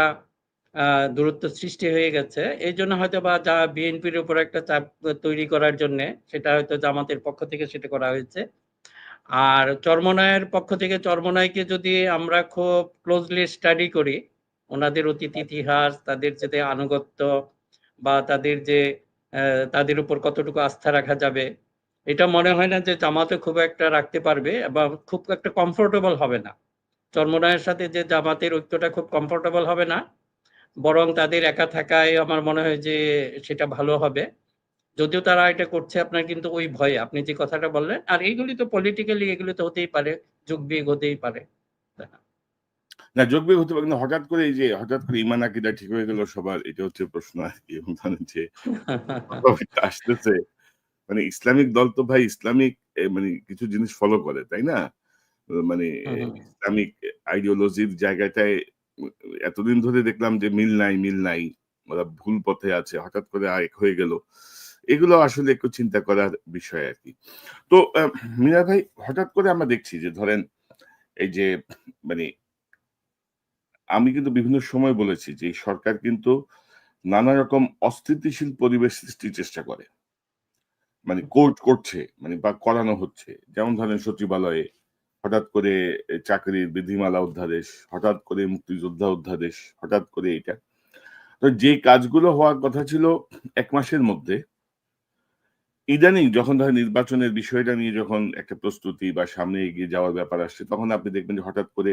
দূরত্ব সৃষ্টি হয়ে গেছে, এইজন্য হয়তোবা বিএনপির উপর একটা চাপ তৈরি করার জন্যে সেটা হয়তো জামাতের পক্ষ থেকে সেটা করা হয়েছে। আর চরমোনাইয়ের পক্ষ থেকে চরমোনাইকে যদি আমরা খুব ক্লোজলি স্টাডি করি, ওনাদের অতীত ইতিহাস, তাদের যে আনুগত্য বা তাদের যে তাদের উপর কতটুকু আস্থা রাখা যাবে, এটা মনে হয় না যে জামাতে খুব একটা রাখতে পারবে বা খুব একটা কমফোর্টেবল হবে না। চরমোনাইয়ের সাথে যে জামাতের ঐক্যটা খুব কমফোর্টেবল হবে না। বরং তাদের একা থাকায় আমার মনে হয় যে সেটা ভালো হবে। যদিও তারা এটা করছে আপনার কিন্তু ওই ভয়ে আপনি যে কথাটা বললেন। আর এইগুলি তো পলিটিক্যালি এগুলো তো হতেই পারে। যুগ-বিয়োগ হতেই পারে। তাই না? না যোগ-বিয়োগ হতে পারে কিন্তু হঠাৎ করে এই যে হঠাৎ করে ঈমান আকিদা ঠিক হয়ে গেল সবার এটা হচ্ছে প্রশ্ন আরকি এবং ধরেন যে কথাবার্তা আসতেছে মানে ইসলামিক দল তো ভাই ইসলামিক মানে কিছু জিনিস ফলো করে, তাই না? মানে হুম, হুম, ইসলামিক আইডিওলজির জায়গাটায় উ এতদিন ধরে দেখলাম যে মিল নাই, মিল নাই। ওরা ভুল পথে আছে। হঠাৎ করে এক হয়ে গেল। এগুলো আসলে একটু চিন্তা করার বিষয় আরকি। তো মিনার ভাই হঠাৎ করে আমরা দেখছি যে ধরেন এই যে মানে আমি কিন্তু বিভিন্ন সময় বলেছি যে এই সরকার কিন্তু নানা রকম অস্থিতিশীল পরিবেশ সৃষ্টির চেষ্টা করে। মানে কোর্ট করছে মানে বা করানো হচ্ছে। যেমন ধরেন সচিবালয়ে হঠাৎ করে চাকরির বিধিমালা অধ্যাদেশ, হঠাৎ করে মুক্তিযোদ্ধা অধ্যাদেশ, হঠাৎ করে এইটা। তো যে কাজগুলো হওয়ার কথা ছিল ১ মাসের মধ্যে, ইদানিং যখন ধরেন নির্বাচনের বিষয়টা নিয়ে যখন একটা প্রস্তুতি বা সামনে এগিয়ে যাওয়ার ব্যাপার আসছে, তখন আপনি দেখবেন যে হঠাৎ করে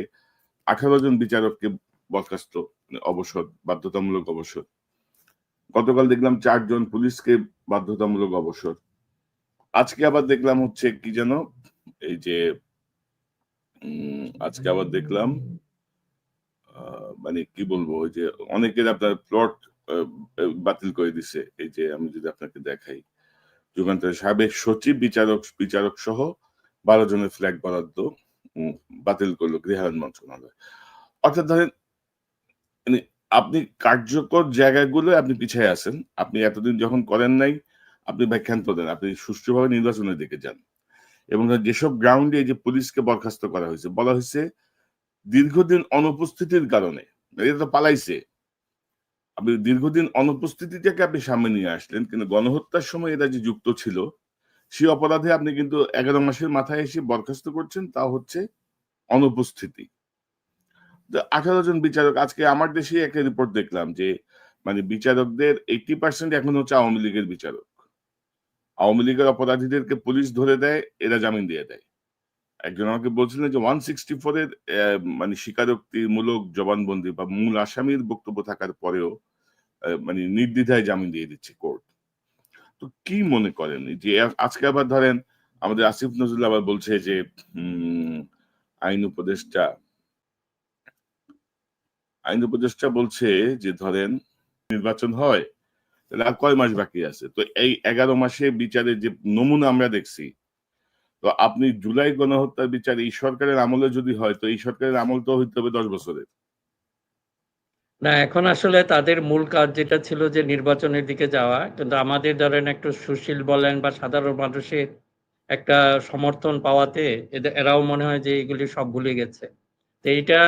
১৮ জন বিচারককে বরখাস্ত, মানে অবসর, বাধ্যতামূলক অবসর। গতকাল দেখলাম ৪ জন পুলিশকে বাধ্যতামূলক অবসর। আজকে আবার দেখলাম হচ্ছে কি যেন? এই যে আজকে আবার দেখলাম আ মানে কি বলবো? ওই যে অনেকের আপনার প্লট আ বাতিল করে দিছে। এই যে আমি যদি আপনাকে দেখাই। যুগান্তরের সাবেক সচিব, বিচারক সহ ১২ জনের ফ্ল্যাগ বরাদ্দ উম বাতিল করল গৃহায়ণ মন্ত্রণালয়। অর্থাৎ ধরেন মানে আপনি কার্যকর জায়গাগুলোয় আপনি পিছায় আছেন। আপনি এতদিন যখন করেন নাই, আপনি ব্যাখ্যান্ত দেন। আপনি সুষ্ঠুভাবে নির্বাচনের দিকে যান। এবং যেসব গ্রাউন্ডে এই যে পুলিশকে বরখাস্ত করা হয়েছে, বলা হইছে দীর্ঘদিন অনুপস্থিতির কারণে। এরা তো পালাইছে। আপনি দীর্ঘদিন অনুপস্থিতিটাকে আপনি সামনে নিয়ে আসলেন। কিন্তু গণহত্যার সময় এরা যে যুক্ত ছিল, সেই অপরাধে আপনি কিন্তু ১১ মাসের মাথায় এসে বরখাস্ত করছেন, তাও হচ্ছে অনুপস্থিতি। তো ১৮ জন বিচারক আজকে আমার দেশেই একটা রিপোর্ট দেখলাম যে, মানে বিচারকদের 80% এখন হচ্ছে আওয়ামী লীগের বিচারক। আওয়ামী লীগের অপরাধীদেরকে পুলিশ ধরে দেয়, এরা জামিন দিয়ে দেয়। একজন আমাকে বলছিলেন যে 164 এর মানে স্বীকারোক্তিমূলক জবানবন্দি বা মূল আসামির বক্তব্য থাকার পরেও মানে নির্দ্বিধায় জামিন দিয়ে দিচ্ছে কোর্ট। তো কি মনে করেন? এই যে আজকে আবার ধরেন আমাদের আসিফ নজরুল আবার বলছে যে উম আইন উপদেষ্টা আইন উপদেষ্টা বলছে যে ধরেন নির্বাচন হয়, তাহলে আর কয় মাস বাকি আছে? তো এই ১১ মাসে বিচারের যে নমুনা আমরা দেখছি, তো আপনি জুলাই গণহত্যার বিচার এই সরকারের আমলে যদি হয়, তো এই সরকারের আমল তো হইতে হবে ১০ বছরের। না, এখন আসলে তাদের মূল কাজ যেটা ছিল যে নির্বাচনের দিকে যাওয়া। কিন্তু আমাদের ধরেন একটু সুশীল বলেন বা সাধারণ মানুষের একটা সমর্থন পাওয়াতে এরাও মনে হয় যে এগুলি সব ভুলে গেছে। তো এইটা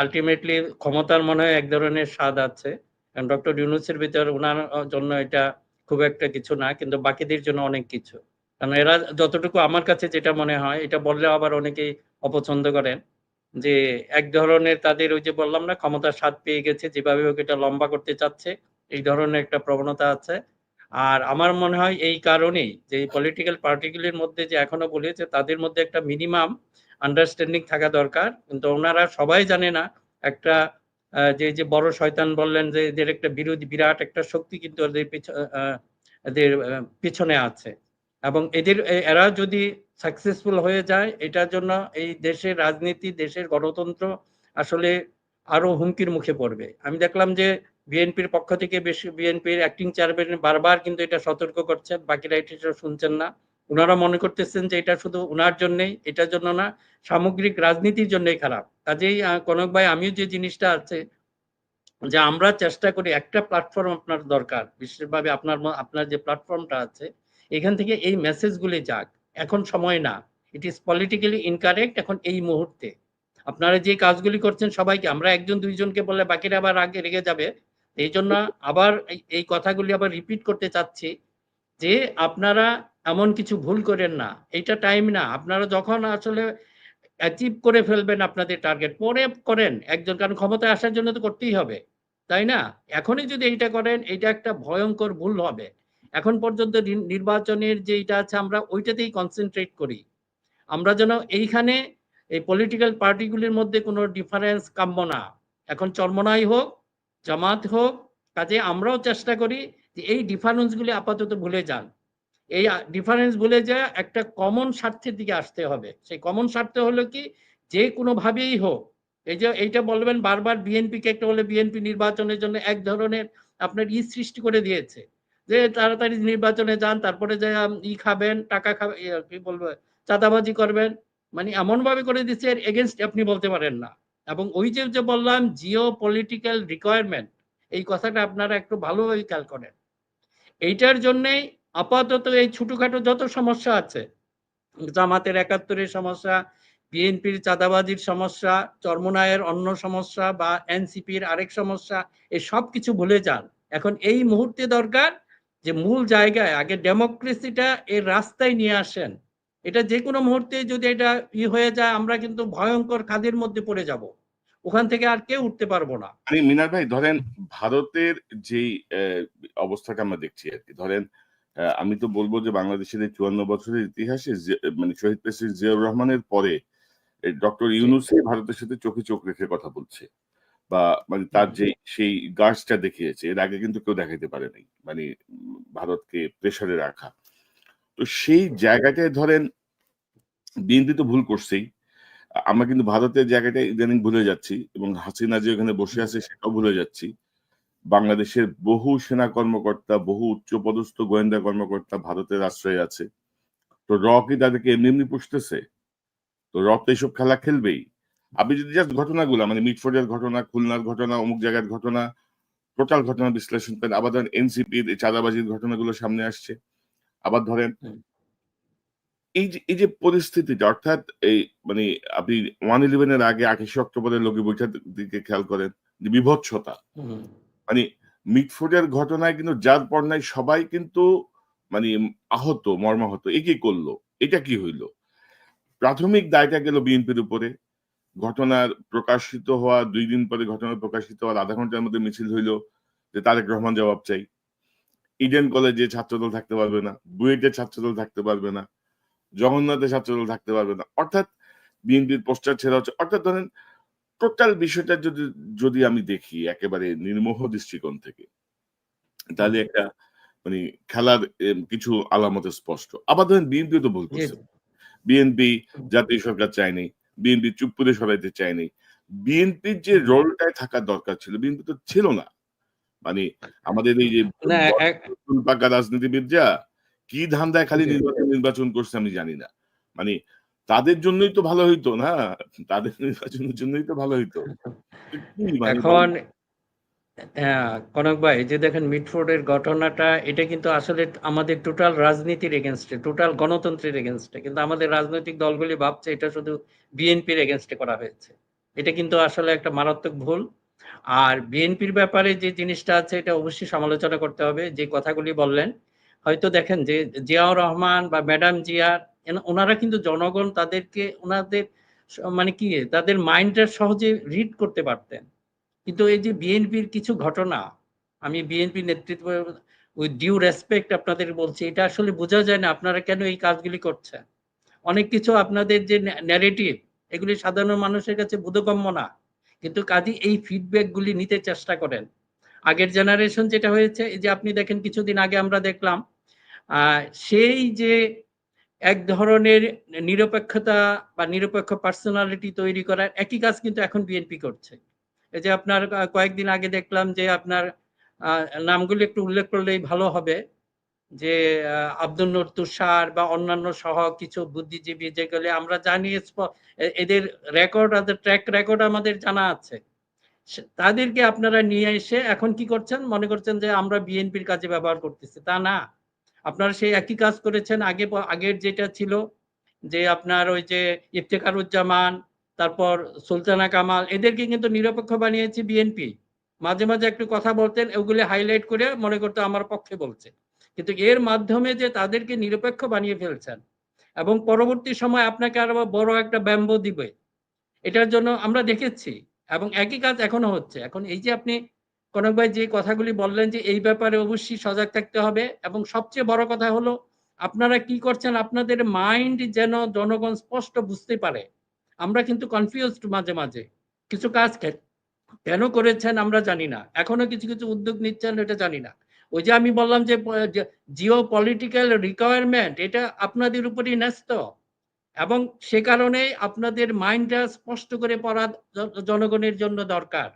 আল্টিমেটলি ক্ষমতার মনে হয় এক ধরনের স্বাদ আছে। কারণ ডক্টর ইউনূসের ভিতর উনার জন্য এটা খুব একটা কিছু না, কিন্তু বাকিদের জন্য অনেক কিছু। কারণ এরা যতটুকু আমার কাছে যেটা মনে হয়, এটা বললে আবার অনেকেই অপছন্দ করেন। যে এক ধরনের তাদের ওই যে বললাম না ক্ষমতার স্বাদ পেয়ে গেছে, যেভাবে হোক এটা লম্বা করতে চাচ্ছে, এই ধরনের একটা প্রবণতা আছে। আর আমার মনে হয় এই কারণেই যে এই পলিটিক্যাল পার্টিগুলির মধ্যে যে এখনো বলি যে তাদের মধ্যে একটা মিনিমাম আন্ডারস্ট্যান্ডিং থাকা দরকার, কিন্তু ওনারা সবাই জানে না একটা যে বড় শয়তান বললেন যে এদের একটা বিরোধী বিরাট একটা শক্তি কিন্তু এদের পিছনে আছে, এবং এরা যদি সাকসেসফুল হয়ে যায় এটার জন্য এই দেশের রাজনীতি, দেশের গণতন্ত্র আসলে আরো হুমকির মুখে পড়বে। আমি দেখলাম যে বিএনপির পক্ষ থেকে বেশি বিএনপির অ্যাক্টিং চেয়ারম্যান বারবার কিন্তু এটা সতর্ক করছেন, বাকিরা এটা শুনছেন না। ওনারা মনে করতেছেন যে এটা শুধু উনার জন্যই, এটার জন্য না, সামগ্রিক রাজনীতির জন্যই খারাপ। কাজেই কনক ভাই, আমিও যে জিনিসটা আছে যে আমরা চেষ্টা করি একটা প্ল্যাটফর্ম আপনার দরকার, বিশেষভাবে আপনার যে প্ল্যাটফর্মটা আছে এখান থেকে এই মেসেজগুলি যাক। এখন সময় না, ইট ইজ পলিটিক্যালি ইনকারেক্ট এখন এই মুহূর্তে। আপনারা যে কাজগুলি করছেন সবাইকে, আমরা একজন দুইজনকে বললে বাকিরা আবার আগে রেগে যাবে। এই জন্য আবার এই কথাগুলি আবার রিপিট করতে চাচ্ছি যে আপনারা এমন কিছু ভুল করেন না, এটা টাইম না। আপনারা যখন আসলে অ্যাচিভ করে ফেলবেন আপনাদের টার্গেট, পরে করেন একজন, কারণ ক্ষমতায় আসার জন্য তো করতেই হবে, তাই না? এখনই যদি এইটা করেন এটা একটা ভয়ঙ্কর ভুল হবে। এখন পর্যন্ত নির্বাচনের যে এটা আছে আমরা ওইটাতেই কনসেন্ট্রেট করি। আমরা যেন এইখানে এই পলিটিক্যাল পার্টিগুলির মধ্যে কোনো ডিফারেন্স কাম্য না। এখন চরমোনাই হোক, জামাত হোক, কাজে আমরাও চেষ্টা করি যে এই ডিফারেন্সগুলি আপাতত ভুলে যান। এই ডিফারেন্স ভুলে যায় একটা কমন স্বার্থের দিকে আসতে হবে। সেই কমন স্বার্থ হলো কি, যে কোনোভাবেই হোক, এই যে এইটা বলবেন বারবার বিএনপিকে একটা হলে বিএনপি নির্বাচনের জন্য এক ধরনের আপনার সৃষ্টি করে দিয়েছে যে তাড়াতাড়ি নির্বাচনে যান, তারপরে যে খাবেন, টাকা খাবেন, কি বলবো, চাঁদাবাজি করবেন, মানে এমন ভাবে করে দিচ্ছে এর এগেনস্ট আপনি বলতে পারেন না। এবং ওই যে বললাম জিও পলিটিক্যাল রিকোয়ারমেন্ট, এই কথাটা আপনারা একটু ভালোভাবে খেয়াল করেন। এইটার জন্যেই আপাতত এই ছোটখাটো যত সমস্যা আছে, জামাতের ৭১-এর সমস্যা, বিএনপির চাঁদাবাজির সমস্যা, চরমোনাইয়ের অন্য সমস্যা বা এনসিপির আরেক সমস্যা, এই সব কিছু ভুলে যান। এখন এই মুহূর্তে দরকার যে মূল জায়গায় আগে ডেমোক্রেসিটা এর রাস্তায় নিয়ে আসেন। এটা যে কোনো মুহূর্তে যদি এটা হয়ে যায় আমরা কিন্তু ভয়ঙ্কর খাদের মধ্যে পড়ে যাব। ওখান থেকে আর কেউ উঠতে পারবো না। মানে মিনার ভাই ধরেন ভারতের যেই অবস্থাটা আমরা দেখছি আরকি। ধরেন আমি তো বলব যে বাংলাদেশের এই ৫৪ বছরের ইতিহাসে মানে শহীদ প্রেসিডেন্ট জিয়াউর রহমানের পরে ডক্টর জি। ইউনূসই ভারতের সাথে চোখে চোখ রেখে কথা বলছে। বা মানে তার হুম, যে সেই গার্ডসটা দেখিয়েছে এর আগে কিন্তু কেউ দেখাইতে পারে নাই। মানে ভারতকে প্রেশারে রাখা। তো সেই হুম, জায়গাটায় ধরেন বিএনপি তো ভুল করছেই। আমরা কিন্তু ভারতের জায়গাটা ইদানিং ভুলে যাচ্ছি এবং হাসিনা যে ওখানে বসে হুম, আছে সেটাও ভুলে যাচ্ছি। বাংলাদেশের বহু সেনা কর্মকর্তা, বহু উচ্চপদস্থ গোয়েন্দা কর্মকর্তা ভারতের আশ্রয়ে আছে। তো কি তাদেরকে এমনি, এমনি পুষতেছে? তো তো এসব খেলা খেলবেই। আপনি যদি জাস্ট ঘটনাগুলা মানে মিটফোর্ডের ঘটনা, খুলনার ঘটনা, অমুক জায়গার ঘটনা, টোটাল ঘটনা বিশ্লেষণ করেন। আবার ধরেন এনসিপির এই চাঁদাবাজির ঘটনাগুলো সামনে আসছে। আবার ধরেন হুম, এই যে পরিস্থিতিটা অর্থাৎ এই মানে আপনি 111 এর আগে ২৮শে অক্টোবরের লগি বৈঠার দিকে খেয়াল করেন যে বিভৎসতা। হুম, মানে মিটফোর্ডের ঘটনায় কিন্তু যার পর নাই সবাই কিন্তু মানে আহত, মর্মাহত। এ কি করল? এটা কি হইল? প্রাথমিক দায়টা গেল বিএনপির উপরে। ঘটনার প্রকাশিত হওয়া ২ দিন পরে ঘটনা প্রকাশিত হওয়ার ০.৫ ঘন্টার মধ্যে মিছিল হইল যে তারেক রহমান জবাব চাই। ইডেন কলেজে ছাত্রদল থাকতে পারবে না। বুয়েটে ছাত্রদল থাকতে পারবে না। জগন্নাথে ছাত্রদল থাকতে পারবে না। অর্থাৎ বিএনপির পোস্টার ছেড়া হচ্ছে। অর্থাৎ ধরেন টোটাল বিষয়টা যদি আমি দেখি একেবারে নির্মোহ দৃষ্টিকোণ থেকে, হুম, তাহলে একটা মানে খেলার কিছু আলামত স্পষ্ট। আবার ধরেন বিএনপিও তো ভুল জি, করছে। বিএনপি হুম, জাতীয় সরকার চায়নি। বিএনপি চুপ করে সরাইতে চায়নি। বিএনপির যে হুম, রোলটায় থাকার দরকার ছিল, বিএনপি তো ছিল না। মানে আমাদের এই যে না পাকা রাজনীতিবিদরা কি ধান্দায় খালি জি। নির্বাচন করছে আমি জানি না। মানে তাদের জন্যই তো ভালো হইতো না, তাদের নির্বাচনের জন্যই তো ভালো হইতো। কি মানে এখন হ্যাঁ, কনক ভাই যে দেখেন মিটফোর্ডের ঘটনাটা এটা কিন্তু আসলে আমাদের টোটাল রাজনীতির এগেনস্টে, টোটাল গণতন্ত্রের এগেনস্টে, কিন্তু আমাদের রাজনৈতিক দলগুলি ভাবছে এটা শুধু বিএনপির এগেনস্টে করা হয়েছে। এটা কিন্তু আসলে একটা মারাত্মক ভুল। আর বিএনপির ব্যাপারে যে জিনিসটা আছে এটা অবশ্যই সমালোচনা করতে হবে। যে কথাগুলি বললেন, হয়তো দেখেন যে জিয়াউর রহমান বা ম্যাডাম জিয়ার ওনারা কিন্তু জনগণ তাদেরকে ওনাদের মানে কি তাদের মাইন্ডটা সহজে রিড করতে পারতেন। কিন্তু এই যে বিএনপির কিছু ঘটনা, আমি বিএনপি নেতৃত্ব উইথ ডিউ রেসপেক্ট আপনাদের বলছি, এটা আসলে বোঝা যায় না আপনারা কেন এই কাজগুলি করছেন। অনেক কিছু আপনাদের যে ন্যারেটিভ এগুলি সাধারণ মানুষের কাছে বোধগম্য না, কিন্তু কাজী এই ফিডব্যাক গুলি নিতে চেষ্টা করেন। আগের জেনারেশন যেটা হয়েছে, এই যে আপনি দেখেন কিছুদিন আগে আমরা দেখলাম সেই যে এক ধরনের নিরপেক্ষতা বা নিরপেক্ষ পার্সোনালিটি তৈরি করার একই কাজ কিন্তু এখন বিএনপি করছে। এই যে আপনার কয়েকদিন আগে দেখলাম যে আপনার নামগুলি একটু উল্লেখ করলেই ভালো হবে, যে আব্দুল নূর তুষার বা অন্যান্য সহ কিছু বুদ্ধিজীবী যেগুলি আমরা জানি, এদের রেকর্ড, ট্র্যাক রেকর্ড আমাদের জানা আছে, তাদেরকে আপনারা নিয়ে এসে এখন কি করছেন, মনে করছেন যে আমরা বিএনপির কাজে ব্যবহার করতেছি। তা না, আপনারা সেই একই কাজ করেছেন আগের যেটা ছিল, যে আপনার ওই যে ইফতেখারুজ্জামান, তারপর সুলতানা কামাল, এদেরকে কিন্তু নিরপেক্ষ বানিয়েছে বিএনপি। মাঝে মাঝে একটু কথা বলতেন, ওগুলি হাইলাইট করে মনে করতে আমার পক্ষে বলছে, কিন্তু এর মাধ্যমে যে তাদেরকে নিরপেক্ষ বানিয়ে ফেলছেন এবং পরবর্তী সময় আপনাকে আরো বড় একটা ব্যাম্বো দিবে, এটার জন্য আমরা দেখেছি। এবং একই কাজ এখনো হচ্ছে। এখন এই যে আপনি কনক ভাই যে কথাগুলি বললেন যে এই ব্যাপারে অবশ্যই সজাগ থাকতে হবে, এবং সবচেয়ে বড় কথা হলো আপনারা কি করছেন, আপনাদের মাইন্ড যেন জনগণ স্পষ্ট বুঝতে পারে। আমরা কিন্তু কনফিউজড মাঝে মাঝে, কিছু কাজ কেন করেছেন আমরা জানি না, এখনো কিছু কিছু উদ্যোগ নিচ্ছেন এটা জানি না। ওই যে আমি বললাম যে জিও পলিটিক্যাল রিকোয়ারমেন্ট এটা আপনাদের উপরই ন্যস্ত, এবং সে কারণে আপনাদের মাইন্ডটা স্পষ্ট করে পড়া জনগণের জন্য দরকার।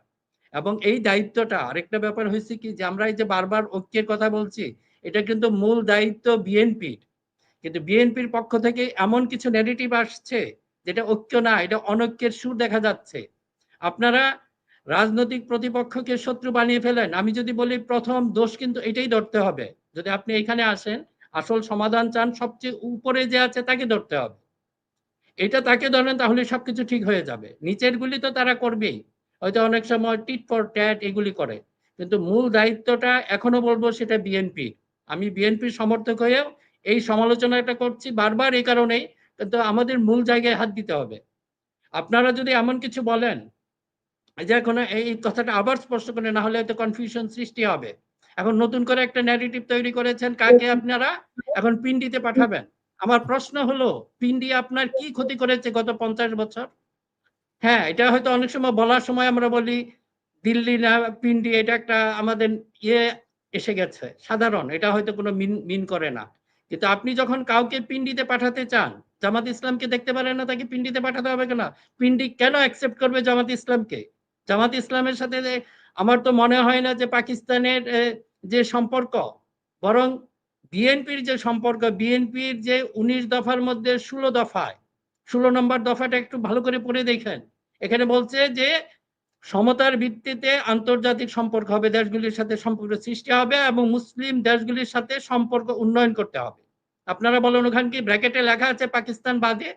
এবং এই দায়িত্বটা, আরেকটা ব্যাপার হয়েছে কি, যে আমরা এই যে বারবার ঐক্যের কথা বলছি, এটা কিন্তু মূল দায়িত্ব বিএনপির, কিন্তু বিএনপির পক্ষ থেকে এমন কিছু নেগেটিভ আসছে যেটা ঐক্য না, এটা অনৈক্যের সুর দেখা যাচ্ছে। আপনারা রাজনৈতিক প্রতিপক্ষকে শত্রু বানিয়ে ফেলেন। আমি যদি বলি প্রথম দোষ কিন্তু এটাই ধরতে হবে, যদি আপনি এখানে আসেন আসল সমাধান চান, সবচেয়ে উপরে যে আছে তাকে ধরতে হবে। এটা তাকে ধরেন তাহলে সবকিছু ঠিক হয়ে যাবে। নিচের গুলি তো তারা করবেই, হয়তো অনেক সময় টিট ফর ট্যাট এগুলি করে, কিন্তু মূল দায়িত্বটা এখনো বলবো সেটা বিএনপি। আমি বিএনপির সমর্থক হয়েও এই সমালোচনাটা করছি বারবার এই কারণেই, কিন্তু আমাদের মূল জায়গায় হাত দিতে হবে। আপনারা যদি এমন কিছু বলেন যে এখন এই কথাটা আবার স্পষ্ট করে, না হলে হয়তো কনফিউশন সৃষ্টি হবে। এখন নতুন করে একটা ন্যারেটিভ তৈরি করেছেন, কাকে আপনারা এখন পিন্ডিতে পাঠাবেন। আমার প্রশ্ন হলো, পিন্ডি আপনার কি ক্ষতি করেছে গত 50 বছর? হ্যাঁ, এটা হয়তো অনেক সময় বলার সময় আমরা বলি দিল্লি না পিন্ডি, এটা একটা আমাদের ইয়ে এসে গেছে সাধারণ, এটা হয়তো কোনো মিন করে না। কিন্তু আপনি যখন কাউকে পিন্ডিতে পাঠাতে চান, জামাত ইসলামকে দেখতে পারেন না, তাকে পিন্ডিতে পাঠাতে হবে কেন? পিন্ডি কেন অ্যাকসেপ্ট করবে জামাত ইসলামকে? জামাত ইসলামের সাথে আমার তো মনে হয় না যে পাকিস্তানের যে সম্পর্ক, বরং বিএনপির যে সম্পর্ক, বিএনপির যে 19 দফার মধ্যে 16 দফায় 16 নম্বর দফাটা একটু ভালো করে পড়ে দেখেন। এখানে বলছে যে সমতার ভিত্তিতে আন্তর্জাতিক সম্পর্ক হবে, দেশগুলির সাথে সম্পর্ক সৃষ্টি হবে এবং মুসলিম দেশগুলির সাথে সম্পর্ক উন্নয়ন করতে হবে। আপনারা বলেন ওখানে কি ব্র্যাকেটে লেখা আছে পাকিস্তান বাদে?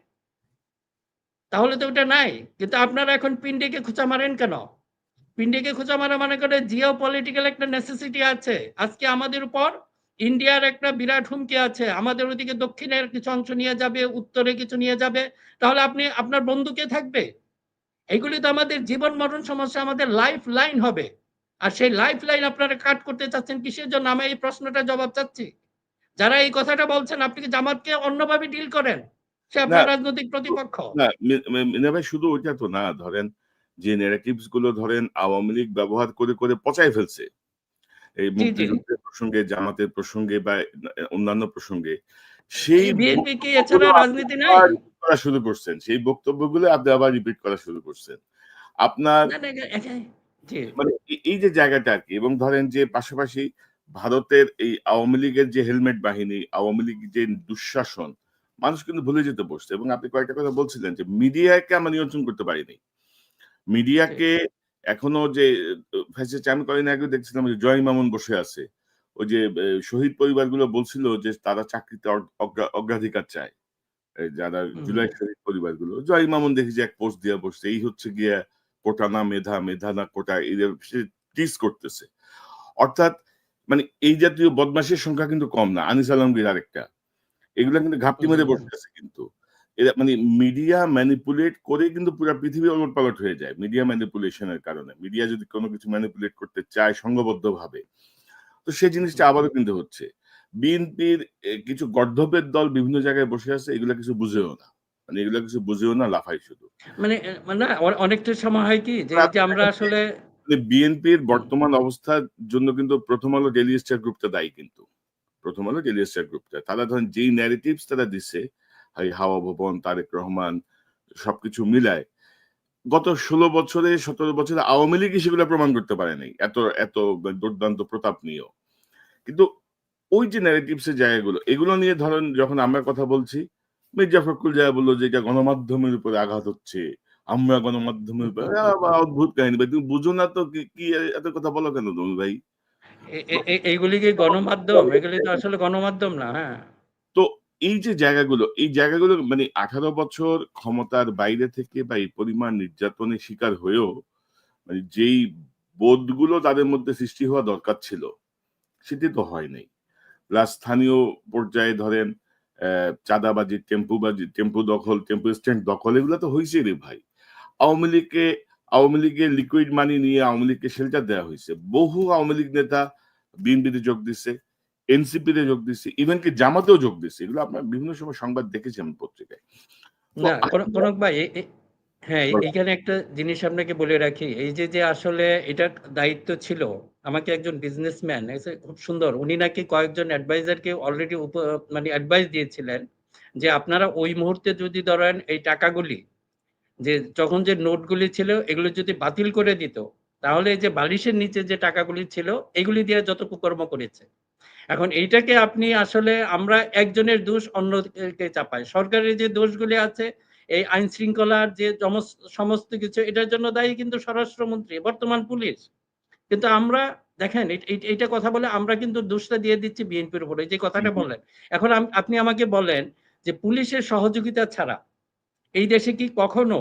তাহলে তো ওটা নাই। কিন্তু আপনারা এখন পিন্ডিকে খোঁচা মারেন কেন? পিন্ডিকে খোঁচা মারা মানে করে জিও পলিটিক্যাল একটা নেসেসিটি আছে। আজকে আমাদের উপর ইন্ডিয়ার একটা বিরাট হুমকি আছে, আমাদের ওইদিকে দক্ষিণের কিছু অংশ নিয়ে যাবে, উত্তরে কিছু নিয়ে যাবে, তাহলে আপনি আপনার বন্ধু কে থাকবে? এইগুলি তো আমাদের জীবন মরণ সমস্যা, আমাদের লাইফ লাইন হবে। আর সেই লাইফ লাইন আপনারা কাট করতে চাচ্ছেন কিসের জন্য? আমি এই প্রশ্নটা জবাব চাচ্ছি। যারা এই কথাটা বলছেন, আপনি কি জামাতকে অন্যভাবে ডিল করেন? সে না, আপনার রাজনৈতিক প্রতিপক্ষ। না মিনা ভাই শুধু ওইটা তো না, ধরেন যে ন্যারেটিভস গুলো ধরেন আওয়ামী লীগ ব্যবহার করে করে পচায় ফেলছে এই জি জি, মুক্তিযুদ্ধের প্রসঙ্গে, জামাতের প্রসঙ্গে বা অন্যান্য প্রসঙ্গে, সেই বিএনপি কি বক্তব্যগুলো এছাড়া আপনি রাজনীতি নাই? আবার রিপিট করা শুরু করছেন, সেই বক্তব্যগুলো আপনি আবার রিপিট করা শুরু করছেন। আপনার না না, জি, মানে এই যে জায়গাটা আরকি, এবং ধরেন যে পাশাপাশি ভারতের এই আওয়ামী লীগের যে হেলমেট বাহিনী, আওয়ামী লীগ যে দুঃশাসন, মানুষ কিন্তু ভুলে যেতে বসছে। এবং আপনি কয়েকটা কথা বলছিলেন যে মিডিয়াকে আমরা নিয়ন্ত্রণ করতে পারি নাই। ঠিক। মিডিয়াকে এখনো যে ফ্যাসিস্ট, আমি কয়েকদিন আগে দেখছিলাম যে জয় মামুন বসে আছে। ওই যে শহীদ পরিবারগুলো বলছিল যে তারা চাকরিতে অগ্রাধিকার চায়। এই যারা হুম, জুলাই শহীদ পরিবারগুলো। জয় মামুন দেখি যে এক পোস্ট দিয়া বসছে। এই হচ্ছে গিয়া কোটা না মেধা, মেধা না কোটা, এদের সে টিজ করতেছে। অর্থাৎ মানে এই জাতীয় বদমাশের সংখ্যা কিন্তু কম না। আনিস আলমগীর আরেকটা। এগুলা কিন্তু ঘাপটি হুম, মেরে বসে আছে কিন্তু। এরা মানে মিডিয়া ম্যানিপুলেট করে কিন্তু পুরা পৃথিবী ওলটপালট হয়ে যায়। মিডিয়া ম্যানিপুলেশন এর কারণে। মিডিয়া যদি কোন কিছু ম্যানিপুলেট করতে চায় সংঘবদ্ধভাবে, তো সেই জিনিসটা হুম। আবারও কিন্তু হচ্ছে। বিএনপির কিছু গর্দভের দল বিভিন্ন জায়গায় বসে আছে, এগুলা কিছু বুঝেও না। মানে এগুলা কিছু বুঝেও না, লাফায় শুধু। মানে মানে না অনেকটা সময় হয় কি যে আর এই যে আপনি আমরা দেখেন যে আসলে মানে বিএনপির হুম, বর্তমান অবস্থার জন্য কিন্তু 'প্রথম আলো' ডেইলি স্টার গ্রুপটা দায়ী কিন্তু। 'প্রথম আলো' ডেইলি স্টার গ্রুপটা। তারা ধরেন যেই ন্যারেটিভস তারা দিছে, এই হাওয়া ভবন, তারেক রহমান সবকিছু মিলায় গত ১৬ বছরে ১৭ বছরে আওয়ামী লীগই সেগুলা প্রমাণ করতে পারে নাই। এত এত দুর্দান্ত প্রতাপ নিয়েও। কিন্তু ওই যে ন্যারেটিভস এর জায়গাগুলো, এগুলো নিয়ে ধরেন যখন আমরা কথা বলছি, মির্জা ফখরুল যায়া বলল যে এটা গণমাধ্যমের উপরে আঘাত হচ্ছে। আমরা গণমাধ্যমের হুম, উপরে অদ্ভুত কাহিনী ভাই। তুমি বুঝো না তো কি এত কথা বলো কেন তুমি ভাই? এইগুলি কি গণমাধ্যম? এগুলি তো আসলে গণমাধ্যম না। হ্যাঁ। তো এই জায়গাগুলো মানে ১৮ বছর ক্ষমতার বাইরে থেকে বা এই পরিমাণ নির্যাতনের শিকার হয়েও মানে যেই বোধগুলো তাদের মধ্যে সৃষ্টি হওয়া দরকার ছিল, সেটি তো হয় নাই। প্লাস স্থানীয় পর্যায়ে ধরেন চাঁদাবাজি, টেম্পুবাজি, টেম্পু দখল, টেম্পু স্ট্যান্ড দখল, এগুলা তো হইছেই রে ভাই। আওয়ামী লীগকে আওয়ামী লীগের লিকুইড মানি নিয়ে আওয়ামী লীগকে শেল্টার দেওয়া হইছে। বহু আওয়ামী লীগ নেতা বিএনপিতে যোগ দিছে, এনসিপিতে যোগ দিছে, ইভেন কি জামাতেও যোগ দিছে। এগুলো আপনার বিভিন্ন সময় সংবাদ দেখেছি আমি পত্রিকায়। তো না আসলে কনক ভাই হ্যাঁ, বলেন। এইখানে একটা জিনিস আপনাকে বলে রাখি। এই যে আসলে এটার দায়িত্ব ছিল, আমাকে একজন বিজনেসম্যান এসে খুব সুন্দর। উনি নাকি কয়েকজন অ্যাডভাইজারকে অলরেডি মানে অ্যাডভাইস দিয়েছিলেন যে, আপনারা ওই মুহূর্তে যদি ধরেন এই টাকাগুলি যে যখন যে নোটগুলি ছিল এগুলো যদি বাতিল করে দিত, তাহলে এই যে বালিশের নিচে যে টাকাগুলি ছিল এগুলি দিয়ে যত কুকর্ম করেছে। এখন এইটাকে আপনি আসলে আমরা একজনের দোষ অন্যকে চাপাই। সরকারের যে দোষগুলি আছে, এই আইন শৃঙ্খলার যে সমস্ত কিছু এটার জন্য দায়ী কিন্তু স্বরাষ্ট্রমন্ত্রী, বর্তমান পুলিশ। কিন্তু আমরা দেখেন এইটা কথা বলে আমরা কিন্তু দোষটা দিয়ে দিচ্ছি বিএনপির উপরে। এই যে হুম, কথাটা হুম। বললেন। এখন আপনি আমাকে বলেন যে পুলিশের সহযোগিতা ছাড়া এই দেশে কি কখনো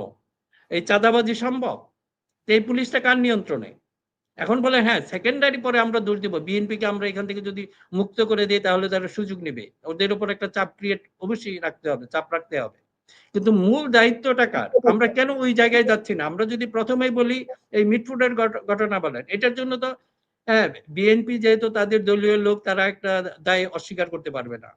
এই চাঁদাবাজি সম্ভব? তো এই পুলিশটা কার নিয়ন্ত্রণে? এখন বলে হ্যাঁ, সেকেন্ডারি পরে আমরা দোষ দিব। বিএনপিকে আমরা এখান থেকে যদি মুক্ত করে দেই তাহলে তারা সুযোগ নিবে। ওদের উপর একটা চাপ ক্রিয়েট অবশ্যই রাখতে হবে, চাপ রাখতে হবে। কিন্তু মূল দায়িত্বটা কার? আমরা কেন ওই জায়গায় যাচ্ছি না? আমরা যদি ১ম এই বলি এই মিটফুডের ঘটনা বলেন। এটার জন্য তো হ্যাঁ, বিএনপি যেহেতু তাদের দলীয় লোক তারা একটা দায় অস্বীকার করতে পারবে না।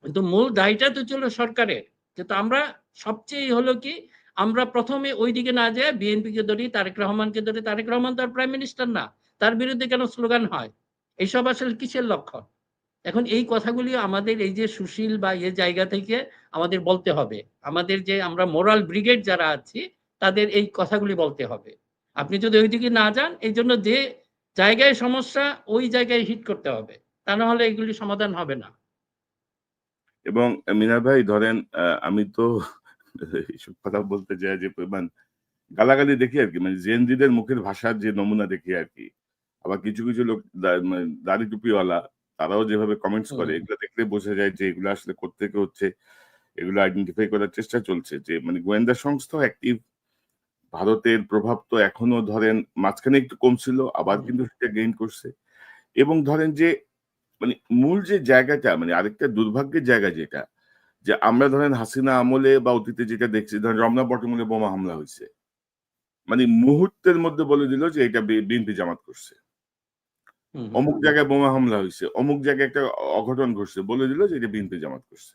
কিন্তু মূল দায়টা তো ছিল সরকারের। কিন্তু আমরা সবচেয়ে হলো কি আমরা ১ম এ ঐদিকে না যেয়ে বিএনপিকে ধরি, তারেক রহমানকে ধরি। তারেক রহমান তো আর প্রাইম মিনিস্টার না। তার বিরুদ্ধে কেন স্লোগান হয়? এসব আসলে কিসের লক্ষণ? এখন এই কথাগুলি আমাদের এই যে সুশীল বা জায়গা থেকে আমাদের বলতে হবে। আমাদের যে আমরা মোরাল ব্রিগেড যারা আছি তাদের এই কথাগুলি বলতে হবে। আপনি যদি ঐদিকে না যান এইজন্য যে জায়গায় সমস্যা ওই জায়গায় হিট করতে হবে। তা না হলে এগুলি সমাধান হবে না। এবং মিনার ভাই ধরেন আমি তো এইসব কথা বলতে যাই যে পরিমাণ গালাগালি দেখি আরকি। মানে জেনজিদের মুখের ভাষার যে নমুনা দেখি আরকি। আবার কিছু লোক মানে দাড়ি টুপিওয়ালা, তারাও যেভাবে কমেন্টস করে, হুম, এগুলো দেখলে বোঝা যায় যে এগুলো আসলে কোত্থেকে হচ্ছে। এগুলো আইডেন্টিফাই করার চেষ্টা চলছে যে মানে গোয়েন্দা সংস্থাও অ্যাক্টিভ। ভারতের প্রভাব তো এখনো ধরেন মাঝখানে একটু কম ছিল, আবার হুম, কিন্তু সেটা গেইন করছে। এবং ধরেন যে মানে মূল যে জায়গাটা, মানে আরেকটা দুর্ভাগ্যের জায়গা যেটা, যে আমরা ধরেন হাসিনা আমলে বা অতীতে যেটা দেখছি, ধরেন রমনা বটমূলে বোমা হামলা হইছে। মানে মুহূর্তের মধ্যে বলে দিল যে এটা বিএনপি জামাত করছে। হুম, হুম, অমুক জায়গায় বোমা হামলা হইছে, অমুক জায়গায় একটা অঘটন ঘটছে। বলে দিল যে এটা বিএনপি জামাত করছে।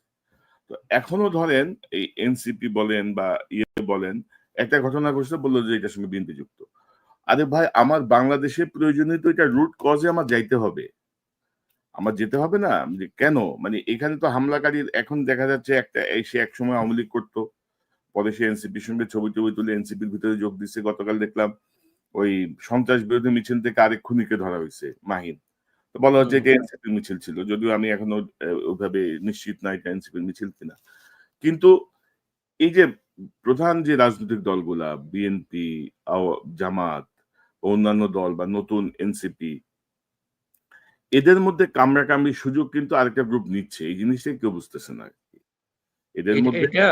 তো এখনো ধরেন এই এনসিপি বলেন বা বলেন, একটা ঘটনা ঘটছে, বলল যে এটার সঙ্গে বিএনপি যুক্ত। আরে ভাই, আমার বাংলাদেশের প্রয়োজনে তো এটা রুট কজ এ আমার যাইতে হবে। আমার যেতে হবে না? যে কেন? মানে এখানে তো হামলাকারীর এখন দেখা যাচ্ছে একটা সে একসময় আওয়ামী লীগ করত। পরে সে এনসিপির সঙ্গে ছবি-টবি তুলে এনসিপির ভিতরে যোগ দিচ্ছে। গতকাল দেখলাম ওই সন্ত্রাস বিরোধী মিছিল থেকে আরেক খুনিকে ধরা হয়েছে, মাহিন। তো বলা হচ্ছে এটা এনসিপি মিছিল ছিল, যদিও আমি এখনো ওইভাবে নিশ্চিত না এটা এনসিপি মিছিল কিনা। কিন্তু এই যে প্রধান যে রাজনৈতিক দলগুলা বিএনপি, জামাত, অন্যান্য দল বা নতুন এনসিপি, এদের মধ্যে কামড়াকামড়ির সুযোগ কিন্তু আরেকটা গ্রুপ নিচ্ছে। এই জিনিসটাই কেউ বুঝতেছে না। এদের মধ্যে এটা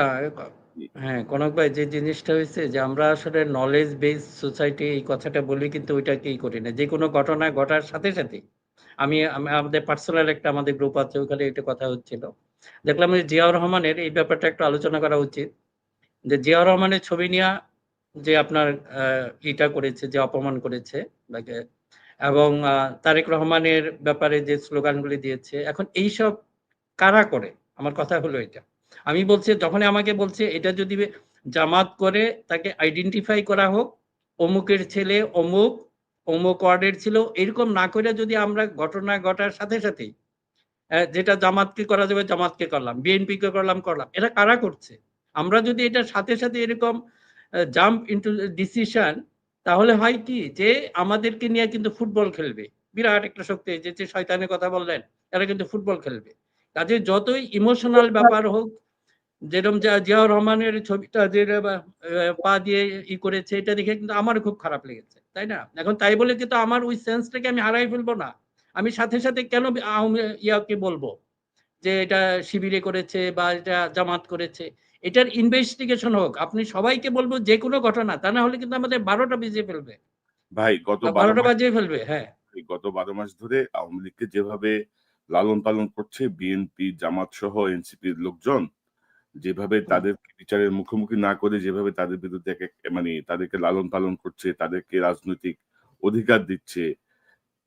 হ্যাঁ, কনক ভাই, যে জিনিসটা হয়েছে যে আমরা আসলে নলেজ বেস সোসাইটি এই কথাটা বলি, কিন্তু ওইটাকেই করি না। যে কোনো ঘটনা ঘটার সাথে সাথে আমাদের পার্সোনাল একটা আমাদের গ্রুপ আছে, ওখানে একটা কথা হচ্ছিল। দেখলাম যে জিয়াউর রহমানের এই ব্যাপারটা একটু আলোচনা করা উচিত। যে জিয়াউর রহমানের ছবি নিয়ে যে আপনার ইটা করেছে, যে অপমান করেছে এবং তারেক রহমানের ব্যাপারে যে স্লোগানগুলি দিয়েছে, এখন এইসব কারা করে? আমার কথা হলো এটা। আমি বলছি, যখন আমাকে বলছে এটা যদি জামাত করে তাকে আইডেন্টিফাই করা হোক, অমুকের ছেলে অমুক, অমুক ওয়ার্ডের ছিল, এরকম না করে যদি আমরা ঘটনা ঘটার সাথে সাথেই যেটা জামাতকে করা যাবে জামাতকে করলাম, বিএনপিকে করলাম, এটা কারা করছে? আমরা যদি এটার সাথে সাথে এরকম জাম্প ইনটু ডিসিশন, তাহলে হয় কি যে আমাদেরকে নিয়ে কিন্তু ফুটবল খেলবে বিরাট একটা শক্তি, যে শয়তানের কথা বললেন, এরা কিন্তু ফুটবল খেলবে। কাজে যতই ইমোশনাল ব্যাপার হোক, যেরকম জিয়াউর রহমানের ছবিটা যে পা দিয়ে করেছে, এটা দেখে কিন্তু আমার খুব খারাপ লেগেছে, তাই না? এখন তাই বলে কিন্তু আমার ওই সেন্সটাকে আমি হারাই ফেলবো না। আমি সাথে সাথে কেন ইয়াকে বলবো যে এটা শিবিরে করেছে বা এটা জামাত করেছে? এটার ইনভেস্টিগেশন হোক। আপনি সবাইকে বলবো যে কোনো ঘটনা, তা না হলে কিন্তু আমাদের ১২টা বেজে ফেলবে ভাই গত বা ১২ ১২টা মাস বাজিয়ে ফেলবে। হ্যাঁ। গত ১২ মাস ধরে আওয়ামী লীগকে যেভাবে লালন পালন করছে বিএনপি, জামাত সহ এনসিপির লোকজন, যেভাবে তাদেরকে বিচারের মুখোমুখি না করে যেভাবে তাদের বিরুদ্ধে মানে তাদেরকে লালন পালন করছে, তাদেরকে রাজনৈতিক অধিকার দিচ্ছে,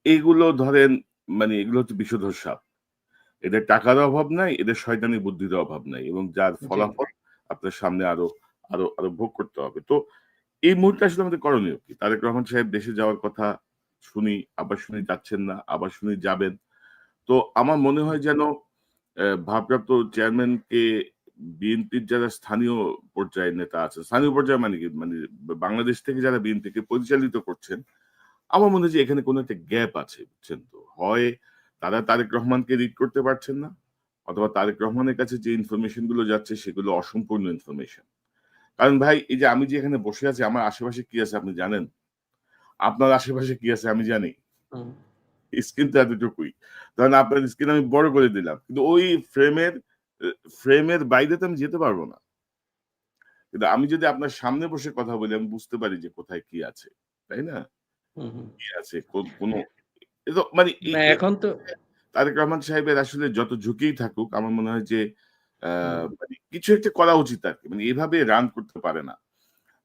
এগুলো ধরেন মানে এগুলো হচ্ছে বিষধর সাপ। এদের টাকার অভাব নাই, এদের শয়তানি বুদ্ধির অভাব নাই, এবং যার জি। ফলাফল আপনার সামনে আরো আরো আরো ভোগ করতে হবে। তো এই মুহূর্তে আসলে আমাদের করণীয় কি? তারেক রহমান সাহেব দেশে যাওয়ার কথা শুনি, আবার শুনি যাচ্ছেন না, আবার শুনি যাবেন। তো আমার মনে হয় যেন ভারপ্রাপ্ত চেয়ারম্যানকে বিএনপির যারা স্থানীয় পর্যায়ের নেতা আছে, স্থানীয় পর্যায়ে মানে কি? মানে বাংলাদেশ থেকে যারা বিএনপিকে পরিচালিত করছেন, আমার মনে হয় যে এখানে কোনো একটা গ্যাপ আছে, বুঝছেন তো? হয় তারা তারেক রহমানকে রিড করতে পারছেন না, অথবা তারেক রহমানের কাছে যে ইনফরমেশন গুলো যাচ্ছে সেগুলো অসম্পূর্ণ ইনফরমেশন। কারণ ভাই এই যে আমি যে এখানে বসে আছি, আমার আশেপাশে কি আছে আপনি জানেন? আপনার আশেপাশে কি আছে আমি জানি। হুম। স্ক্রিন তো এতটুকুই। ধরেন আপনার স্ক্রিন আমি বড় করে দিলাম। কিন্তু ওই ফ্রেমের ফ্রেমের বাইরে তো আমি যেতে পারব না। কিন্তু আমি যদি আপনার সামনে বসে কথা বলি, আমি বুঝতে পারি যে কোথায় কি আছে। তাই না? হুম, হুম। কি আছে কোন এ তো মানে না, এখন তো তারেক রহমান সাহেবের আসলে যত ঝুঁকিই থাকুক, আমার মনে হয় যে হুম, মানে কিছু একটা করা উচিত আরকি। মানে এভাবে রান করতে পারে না।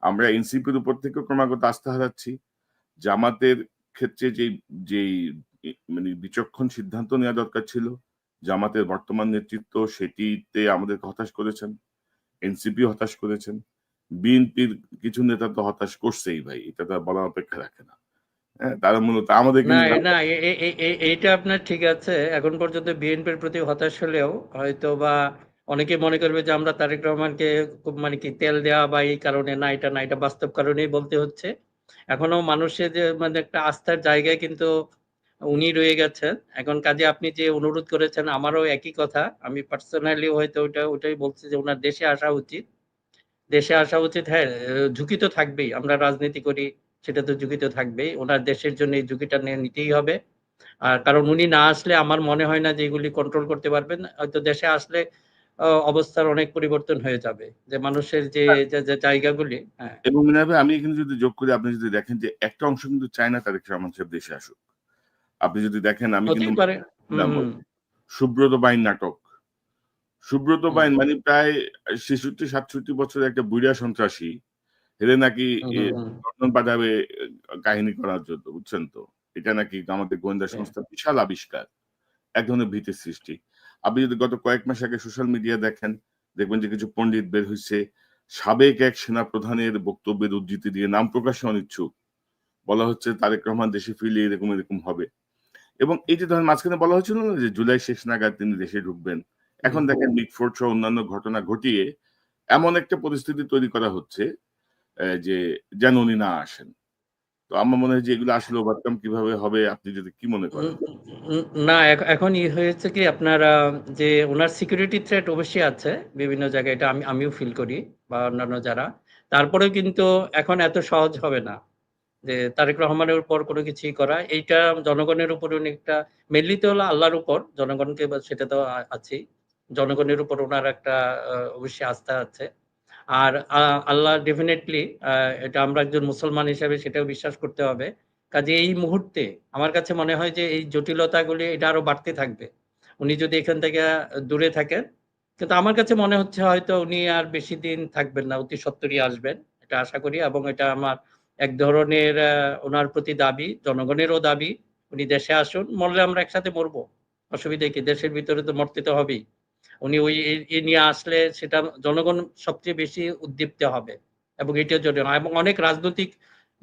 আমরা এনসিপির উপর থেকেও ক্রমাগত আস্থা হারাচ্ছি। জামাতের ক্ষেত্রে যেই মানে বিচক্ষণ সিদ্ধান্ত নেওয়া দরকার ছিল, জামাতের বর্তমান নেতৃত্ব সেটিতে আমাদেরকে হতাশ করেছেন। এনসিপি হতাশ করেছেন। বিএনপির কিছু নেতা তো হতাশ করছেই ভাই। এটা তো আর বলার অপেক্ষা রাখে না। হ্যাঁ? তারা মূলত আমাদেরকে না, নিয়ে না, এইটা আপনার ঠিক আছে। এখন পর্যন্ত বিএনপির প্রতি হতাশ হলেও হয়তো বা অনেকে মনে করবে যে আমরা তারেক রহমানকে খুব মানে কি তেল দেওয়া বা এই কারণে, না এটা না, এটা বাস্তব কারণেই বলতে হচ্ছে। এখনো মানুষের যে মানে একটা আস্থার জায়গায় কিন্তু উনি রয়ে গেছেন। এখন কাজে আপনি যে অনুরোধ করেছেন, আমারও একই কথা। আমি পার্সোনালি হয়তো ওটাই বলছি যে উনার দেশে আসা উচিত। দেশে আসা উচিত। হ্যাঁ, ঝুঁকি তো থাকবেই। আমরা রাজনীতি করি, সেটা তো ঝুঁকি তো থাকবেই। উনার দেশের জন্য এই ঝুঁকিটা নিতেই হবে। কারণ উনি না আসলে আমার মনে হয় না যে এগুলি কন্ট্রোল করতে পারবেন। হয়তো দেশে আসলে অবস্থার অনেক পরিবর্তন হয়ে যাবে। যে মানুষের যে জায়গাগুলি। হ্যাঁ। এবং মিনা ভাই আমি এখানে যদি যোগ করি, আপনি যদি দেখেন যে একটা অংশ কিন্তু চায় না তারেক রহমান সাহেব দেশে আসুক। আপনি যদি দেখেন আমি কিন্তু হতেই পারে। হুম, হুম, সুব্রত বাইন নাটক। সুব্রত হুম, বাইন মানে প্রায় ৬৬-৬৭ বছরের একটা বুইড়া সন্ত্রাসী। এরে নাকি হুম, এ হুম, হুম। লন্ডন পাঠাবে কাহিনী করার জন্য, বুঝছেন তো? এটা নাকি আমাদের গোয়েন্দা হ্যাঁ। সংস্থার বিশাল আবিষ্কার। এক ধরনের ভীতির সৃষ্টি। আপনি যদি গত কয়েক মাস আগে সোশ্যাল মিডিয়া দেখেন, দেখবেন যে কিছু পণ্ডিত বের হইছে। সাবেক এক সেনাপ্রধানের বক্তব্যের উদ্ধৃতি দিয়ে নাম প্রকাশে অনিচ্ছুক। বলা হচ্ছে তারেক রহমান দেশে ফিরলে এরকম হবে। এবং এই যে ধরেন মাঝখানে বলা হয়েছিল না যে জুলাই শেষ নাগাদ তিনি দেশে ঢুকবেন। হুম, এখন দেখেন মিটফোর্ড সহ অন্যান্য ঘটনা ঘটিয়ে এমন একটা পরিস্থিতি তৈরি করা হচ্ছে যে যেন উনি না আসেন। তো আমার মনে হয় যে এগুলো আসলে ওভারকাম কিভাবে হবে আপনি যদি কি মনে উম করেন? না এখন হয়েছে কি আপনারা যে উনার সিকিউরিটি থ্রেট অবশ্যই আছে বিভিন্ন জায়গায়, এটা আমিও ফিল করি বা অন্যান্য যারা। তারপরেও কিন্তু এখন এত সহজ হবে না যে তারেক রহমানের উপর কোনো কিছুই করা। এইটা জনগণের উপর অনেকটা, মেইনলি তো হলো আল্লাহর উপর, জনগণকে সেটা তো আছেই। জনগণের উপর উনার একটা অবশ্যই আস্থা আছে। আর আল্লাহ ডেফিনিটলি, এটা আমরা একজন মুসলমান হিসেবে সেটাও বিশ্বাস করতে হবে। কাজে এই মুহূর্তে আমার কাছে মনে হয় যে এই জটিলতাগুলি এটা আরো বাড়তে থাকবে। উনি যদি এখান থেকে দূরে থাকেন, কিন্তু আমার কাছে মনে হচ্ছে হয়তো উনি আর বেশি দিন থাকবেন না, অতি সত্বরই আসবেন। এটা আশা করি, এবং এটা আমার এক ধরনের ওনার প্রতি দাবি, জনগণেরও দাবি। উনি দেশে আসুন, মরলে আমরা একসাথে মরবো। অসুবিধা কি? দেশের ভিতরে তো মরতে তো হবেই। উনি ওই নিয়ে আসলে সেটা জনগণ সবচেয়ে বেশি উদ্দীপ্ত হবে, এবং এটার জন্য এবং অনেক রাজনৈতিক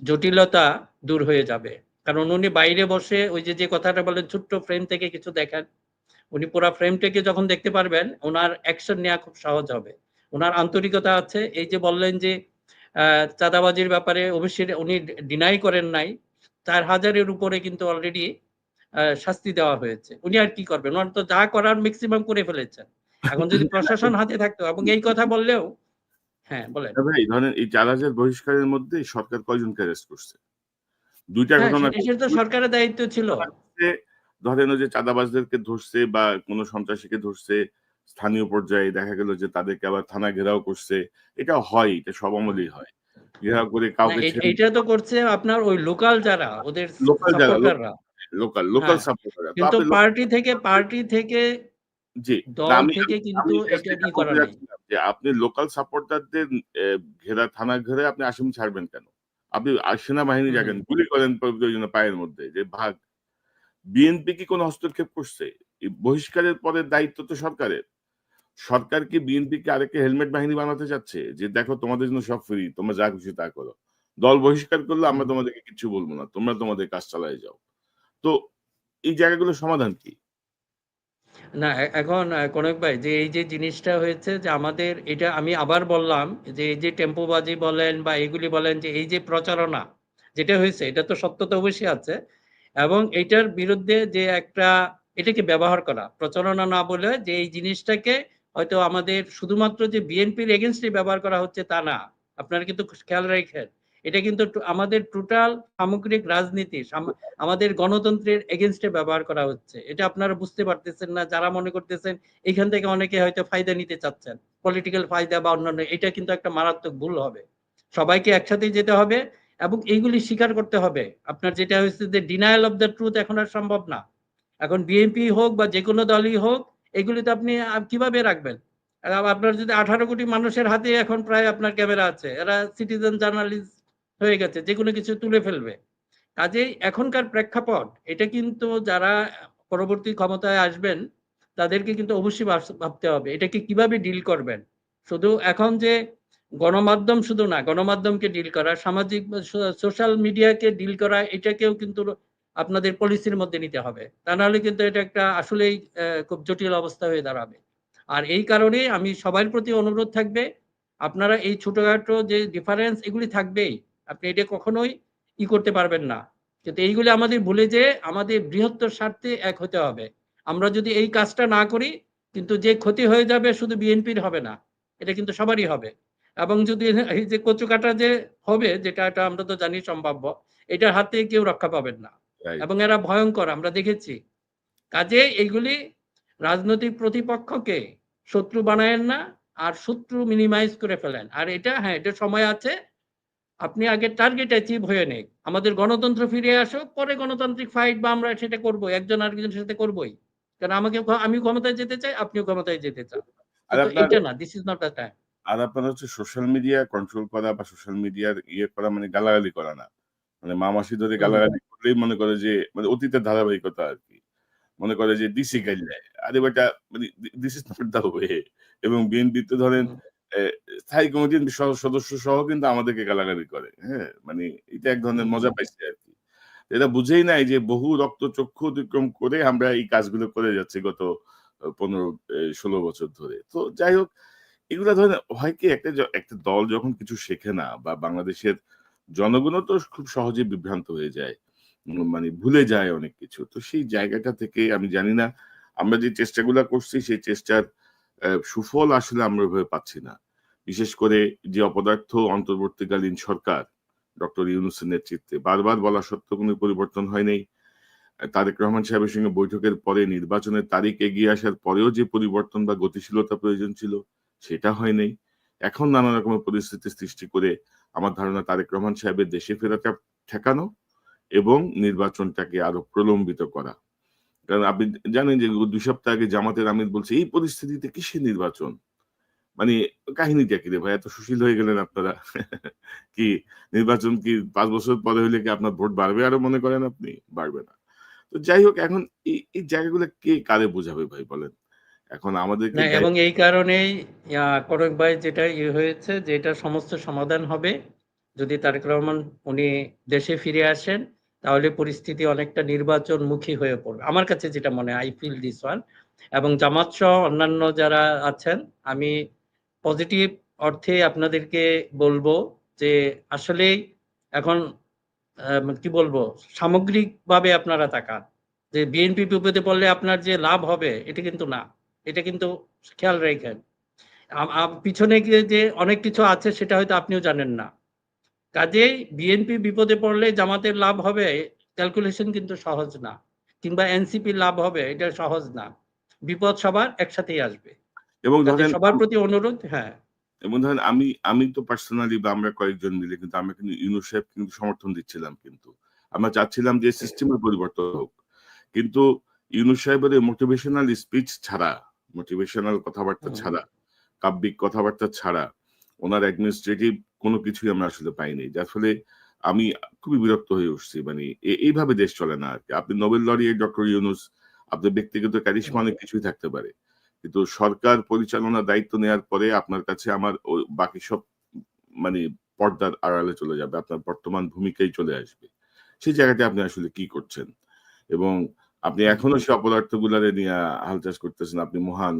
জটিলতা দূর হয়ে যাবে। কারণ উনি বাইরে বসে ওই যে কথাটা বলেন, ছোট্ট ফ্রেম থেকে কিছু দেখেন, উনি পুরো ফ্রেমটাকে যখন দেখতে পারবেন, ওনার অ্যাকশন নেওয়া খুব সহজ হবে। ওনার আন্তরিকতা আছে। এই যে বললেন যে চাঁদাবাজির ব্যাপারে অবশ্যই উনি ডিনাই করেন নাই, ৪,০০০-এর উপরে কিন্তু অলরেডি শাস্তি দেওয়া হয়েছে। উনি আর কি করবেন? ওনার তো যা করার মেক্সিমাম করে ফেলেছেন। এখন যদি প্রশাসন হাতে থাকতো, এবং এই কথা বললেও, হ্যাঁ বলেন। ভাই ধরেন এই ৪,০০০ বহিষ্কারের মধ্যে সরকার কয়জনকে অ্যারেস্ট করছে? ২ টা হ্যাঁ, ঘটনা সেটা তো সরকারের দায়িত্ব ছিল। ধরেন ওই যে চাঁদাবাজদেরকে ধরছে বা কোন সন্ত্রাসীকে ধরছে, স্থানীয় পর্যায়ে দেখা গেল যে তাদেরকে আবার থানা ঘেরাও করছে। এটা হয়, এটা সব আমলেই হয়। ঘেরাও করে না, কাউকে ছেড়ে এইটা তো করছে আপনার ওই লোকাল যারা ওদের লোকাল যারা সাপোর্টাররা। লোকাল হ্যাঁ, সাপোর্টাররা। তো কিন্তু আপনি পার্টি থেকে জি। না দল আমি থেকে আমি কিন্তু জাস্ট এটা এটা করা বলতে নাই। যাচ্ছিলাম যে আপনি লোকাল সাপোর্টারদের থানা ঘেরে আপনি আসামি ছাড়বেন কেন? আপনি সেনাবাহিনী হুম, হুম। ডাকেন, গুলি করেন প্রয়োজনে পায়ের মধ্যে যে ভাগ। বিএনপি কি কোন হস্তক্ষেপ করছে? এই বহিষ্কারের পরের দায়িত্ব তো সরকারের। সরকার কি বিএনপিকে আরেকটা হেলমেট বাহিনী বানাতে চাচ্ছে? যে দেখো তোমাদের জন্য সব ফ্রি, তোমরা যা খুশি তা করো। দল বহিষ্কার করলে আমরা হুম। তোমাদেরকে কিচ্ছু বলব না। তোমরা তোমাদের কাজ চালায় যাও। তো এই জায়গাগুলোর সমাধান কি? না, এখন কনক ভাই, যে এই যে জিনিসটা হয়েছে যে আমাদের এটা আমি আবার বললাম যে এই যে টেম্পোবাজি বলেন বা এগুলি বলেন, যে এই যে প্রচারণা যেটা হয়েছে, এটা তো সত্যতা অবশ্যই আছে, এবং এটার বিরুদ্ধে যে একটা, এটাকে ব্যবহার করা, প্রচারণা না বলে যে এই জিনিসটাকে হয়তো আমাদের শুধুমাত্র যে বিএনপির এগেনস্টে ব্যবহার করা হচ্ছে তা না। আপনারা কিন্তু খেয়াল রাখেন, এটা কিন্তু আমাদের টোটাল সামগ্রিক রাজনীতি, আমাদের গণতন্ত্রের এগেনস্টে ব্যবহার করা হচ্ছে। এটা আপনারা বুঝতে পারতেছেন না, যারা মনে করতেছেন এখান থেকে অনেকে হয়তো ফায়দা নিতে চাচ্ছেন, পলিটিক্যাল ফায়দা বা অন্যান্য, এটা কিন্তু একটা মারাত্মক ভুল হবে। সবাইকে একসাথে যেতে হবে এবং এইগুলি স্বীকার করতে হবে। আপনার যেটা হয়েছে যে ডিনায়াল অফ দ্য ট্রুথ এখন আর সম্ভব না। এখন বিএনপি হোক বা যে কোনো দলই হোক, এগুলি তো আপনি কিভাবে রাখবেন? আপনার যদি 18 কোটি মানুষের হাতে এখন প্রায় আপনার ক্যামেরা আছে, এরা সিটিজেন জার্নালিস্ট হয়ে গেছে, যে কোনো কিছু তুলে ফেলবে। কাজেই এখনকার প্রেক্ষাপট এটা কিন্তু যারা পরবর্তী ক্ষমতায় আসবেন, তাদেরকে কিন্তু অবশ্যই ভাবতে হবে এটাকে কিভাবে ডিল করবেন। শুধু এখন যে গণমাধ্যম শুধু না, গণমাধ্যমকে ডিল করা, সামাজিক সোশ্যাল মিডিয়াকে ডিল করা, এটাকেও কিন্তু আপনাদের পলিসির মধ্যে নিতে হবে। তা নাহলে কিন্তু এটা একটা আসলেই খুব জটিল অবস্থা হয়ে দাঁড়াবে। আর এই কারণে আমি সবার প্রতি অনুরোধ থাকবে, আপনারা এই ছোটখাটো যে ডিফারেন্স এগুলি থাকবেই, আপনি এটা কখনোই করতে পারবেন না। কিন্তু এইগুলি আমাদের ভুলে যে আমাদের বৃহত্তর স্বার্থে এক হতে হবে। আমরা যদি এই কাজটা না করি, কিন্তু যে ক্ষতি হয়ে যাবে শুধু বিএনপির হবে না, এটা কিন্তু সবারই হবে। এবং যদি এই যে কচুকাটা যে হবে, যেটা এটা আমরা তো জানি সম্ভাব্য, এটার হাত থেকে কেউ রক্ষা পাবেন না, রাইট। এবং এরা ভয়ঙ্কর, আমরা দেখেছি। কাজে এইগুলি রাজনৈতিক প্রতিপক্ষকে শত্রু বানায়েন না, আর শত্রু মিনিমাইজ করে ফেলেন। আর এটা, হ্যাঁ, এটা সময় আছে। আপনি আগে টার্গেট অ্যাচিভ হয়ে নেই, আমাদের গণতন্ত্র ফিরে আসুক, পরে গণতান্ত্রিক ফাইট বা আমরা সেটা করবো, একজন আরেকজনের সাথে করবোই। কারণ আমি ক্ষমতায় যেতে চাই, আপনিও ক্ষমতায় যেতে চান, আর কিন্তু আপনার এটা না, this is not the time. হচ্ছে সোশ্যাল মিডিয়া কন্ট্রোল করা বা সোশ্যাল মিডিয়ার করা মানে গালাগালি করা না। মানে মা-মাসি ধরে হুম, হুম, গালাগালি করলেই মনে করে যে মানে অতীতের ধারাবাহিকতা আরকি। মনে করে যে ডিসি হুম, গাইল্লায়। আরে বেটা মানে this is not the way. এবং বিএনপিতে ধরেন হুম, এ স্থায়ী কমিটির সদস্য সহ কিন্তু আমাদেরকে গালাগালি করে। হ্যাঁ? মানে এটা এক ধরনের হুম, মজা হুম, পাইছে আরকি। এরা বুঝেই নাই যে বহু রক্তচক্ষু অতিক্রম করে আমরা এই কাজগুলো করে যাচ্ছি গত ১৫ ১৬ বছর ধরে। তো যাই হোক এগুলা ধরেন হয় কি একটা একটা দল যখন কিছু শেখে না বা বাংলাদেশের জনগণও তো খুব সহজে বিভ্রান্ত হয়ে যায়, মানে ভুলে যায় অনেক কিছু। তো সেই জায়গাটা থেকে আমি জানি না আমরা যে চেষ্টাগুলা করছি সেই চেষ্টার সুফল আসলে আমরা ওইভাবে পাচ্ছি না। বিশেষ করে যে অপদার্থ অন্তর্বর্তীকালীন সরকার ডক্টর ইউনূসের নেতৃত্বে বারবার বলা সত্ত্বেও কোনো পরিবর্তন হয় নাই। তারেক রহমান সাহেবের সঙ্গে বৈঠকের পরে নির্বাচনের তারিখ এগিয়ে আসার পরেও যে পরিবর্তন বা গতিশীলতা প্রয়োজন ছিল সেটা হয় নাই। এখন নানা রকমের পরিস্থিতি সৃষ্টি করে আমার ধারণা তারেক রহমান সাহেবের দেশে ফেরাটা ঠেকানো এবং নির্বাচনটাকে আরো প্রলম্বিত করা। কারণ আপনি জানেন যে ২ সপ্তাহ আগে জামাতের আমির বলছে, "এই পরিস্থিতিতে কিসের নির্বাচন?" মানে কাহিনীটা কি রে ভাই? এত সুশীল হয়ে গেলেন আপনারা? কি নির্বাচন কি ৫ বছর পরে হইলে কি আপনার ভোট বাড়বে আরো মনে করেন আপনি? বাড়বে না। তো যাই হোক এখন এই জায়গাগুলো কে কারে বোঝাবে ভাই বলেন? এখন আমাদেরকে না, এবং এই কারণেই কনক ভাই যেটা হয়েছে যে এটা সমস্ত সমাধান হবে যদি তারেক রহমান উনি দেশে ফিরে আসেন, তাহলে পরিস্থিতি অনেকটা নির্বাচনমুখী হয়ে পড়বে। আমার কাছে যেটা মনে হয়, আই ফিল দিস ওয়ান। এবং জামাত সহ অন্যান্য যারা আছেন, আমি পজিটিভ অর্থে আপনাদেরকে বলবো যে আসলেই এখন কি বলবো, সামগ্রিকভাবে আপনারা তাকান যে বিএনপি বিপদে পড়লে আপনার যে লাভ হবে এটা কিন্তু না, এটা কিন্তু খেয়াল রাখেন। পিছনে গিয়ে যে অনেক কিছু আছে সেটা হয়তো আপনিও জানেন না। কাজেই বিএনপি বিপদে পড়লে জামাতের লাভ হবে, ক্যালকুলেশন কিন্তু সহজ না, কিংবা এনসিপি লাভ হবে, এটা সহজ না। বিপদ সবার একসাথেই আসবে। এবং কাজে ধরেন সবার প্রতি অনুরোধ। হ্যাঁ, আমি তো পার্সোনালি বা আমরা কয়েকজন মিলে কিন্তু আমরা কিন্তু ইউনূস সাহেবকে কিন্তু সমর্থন দিচ্ছিলাম কিন্তু। আমরা চাচ্ছিলাম যে সিস্টেমের পরিবর্তন হোক। কিন্তু ইউনূস সাহেবের এই মোটিভেশনাল স্পিচ ছাড়া, মোটিভেশনাল কথাবার্তা হুম, ছাড়া, কাব্যিক কথাবার্তা ছাড়া উনার অ্যাডমিনিস্ট্রেটিভ কোনো কিছুই আমরা আসলে পাইনি। যার ফলে আমি খুবই বিরক্ত হয়ে উঠছি। মানে এইভাবে দেশ চলে না আরকি। আপনি নোবেল লরিয়েট ডক্টর ইউনূস, আপনার ব্যক্তিগত ক্যারিশমা হুম। অনেক কিছুই থাকতে পারে। কিন্তু সরকার পরিচালনার দায়িত্ব নেয়ার পরে আপনার কাছে আমার বাকি সব মানে পর্দার আড়ালে চলে যাবে। আপনার বর্তমান ভূমিকাই চলে আসবে। সেই জায়গাটায় আপনি আসলে কি করছেন? এবং আপনি এখনো সে অপদার্থগুলারে নিয়া হাল চাষ করতেছেন। আপনি মহান।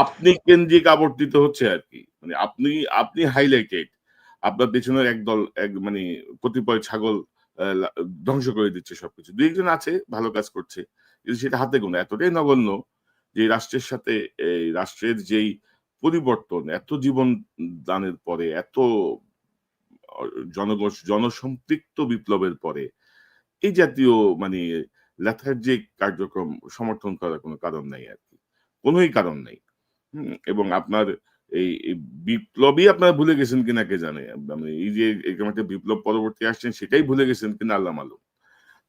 আপনি কেন্দ্রিক আবর্তিত হচ্ছে আরকি। মানে আপনি হাইলাইটেড। আপনার পেছনের একদল মানে কতিপয় ছাগল ধ্বংস করে দিচ্ছে সবকিছু। ২-১ জন আছে ভালো কাজ করছে। কিন্তু সেটা হাতে গোনা। এতটাই নগণ্য যে রাষ্ট্রের সাথে এই রাষ্ট্রের যেই পরিবর্তন, এত জীবন দানের পরে, এত অ জনসম্পৃক্ত বিপ্লবের পরে এই জাতীয় মানে লেথার্জিক কার্যক্রম সমর্থন করার কোনো কারণ নাই আরকি। কোনই কারণ নাই। এবং আপনার এই বিপ্লবই আপনারা ভুলে গেছেন কিনা কে জানে। মানে এই যে এরকম একটা বিপ্লব পরবর্তী আসছেন সেটাই ভুলে গেছেন কিনা আল্লাহ মালুম।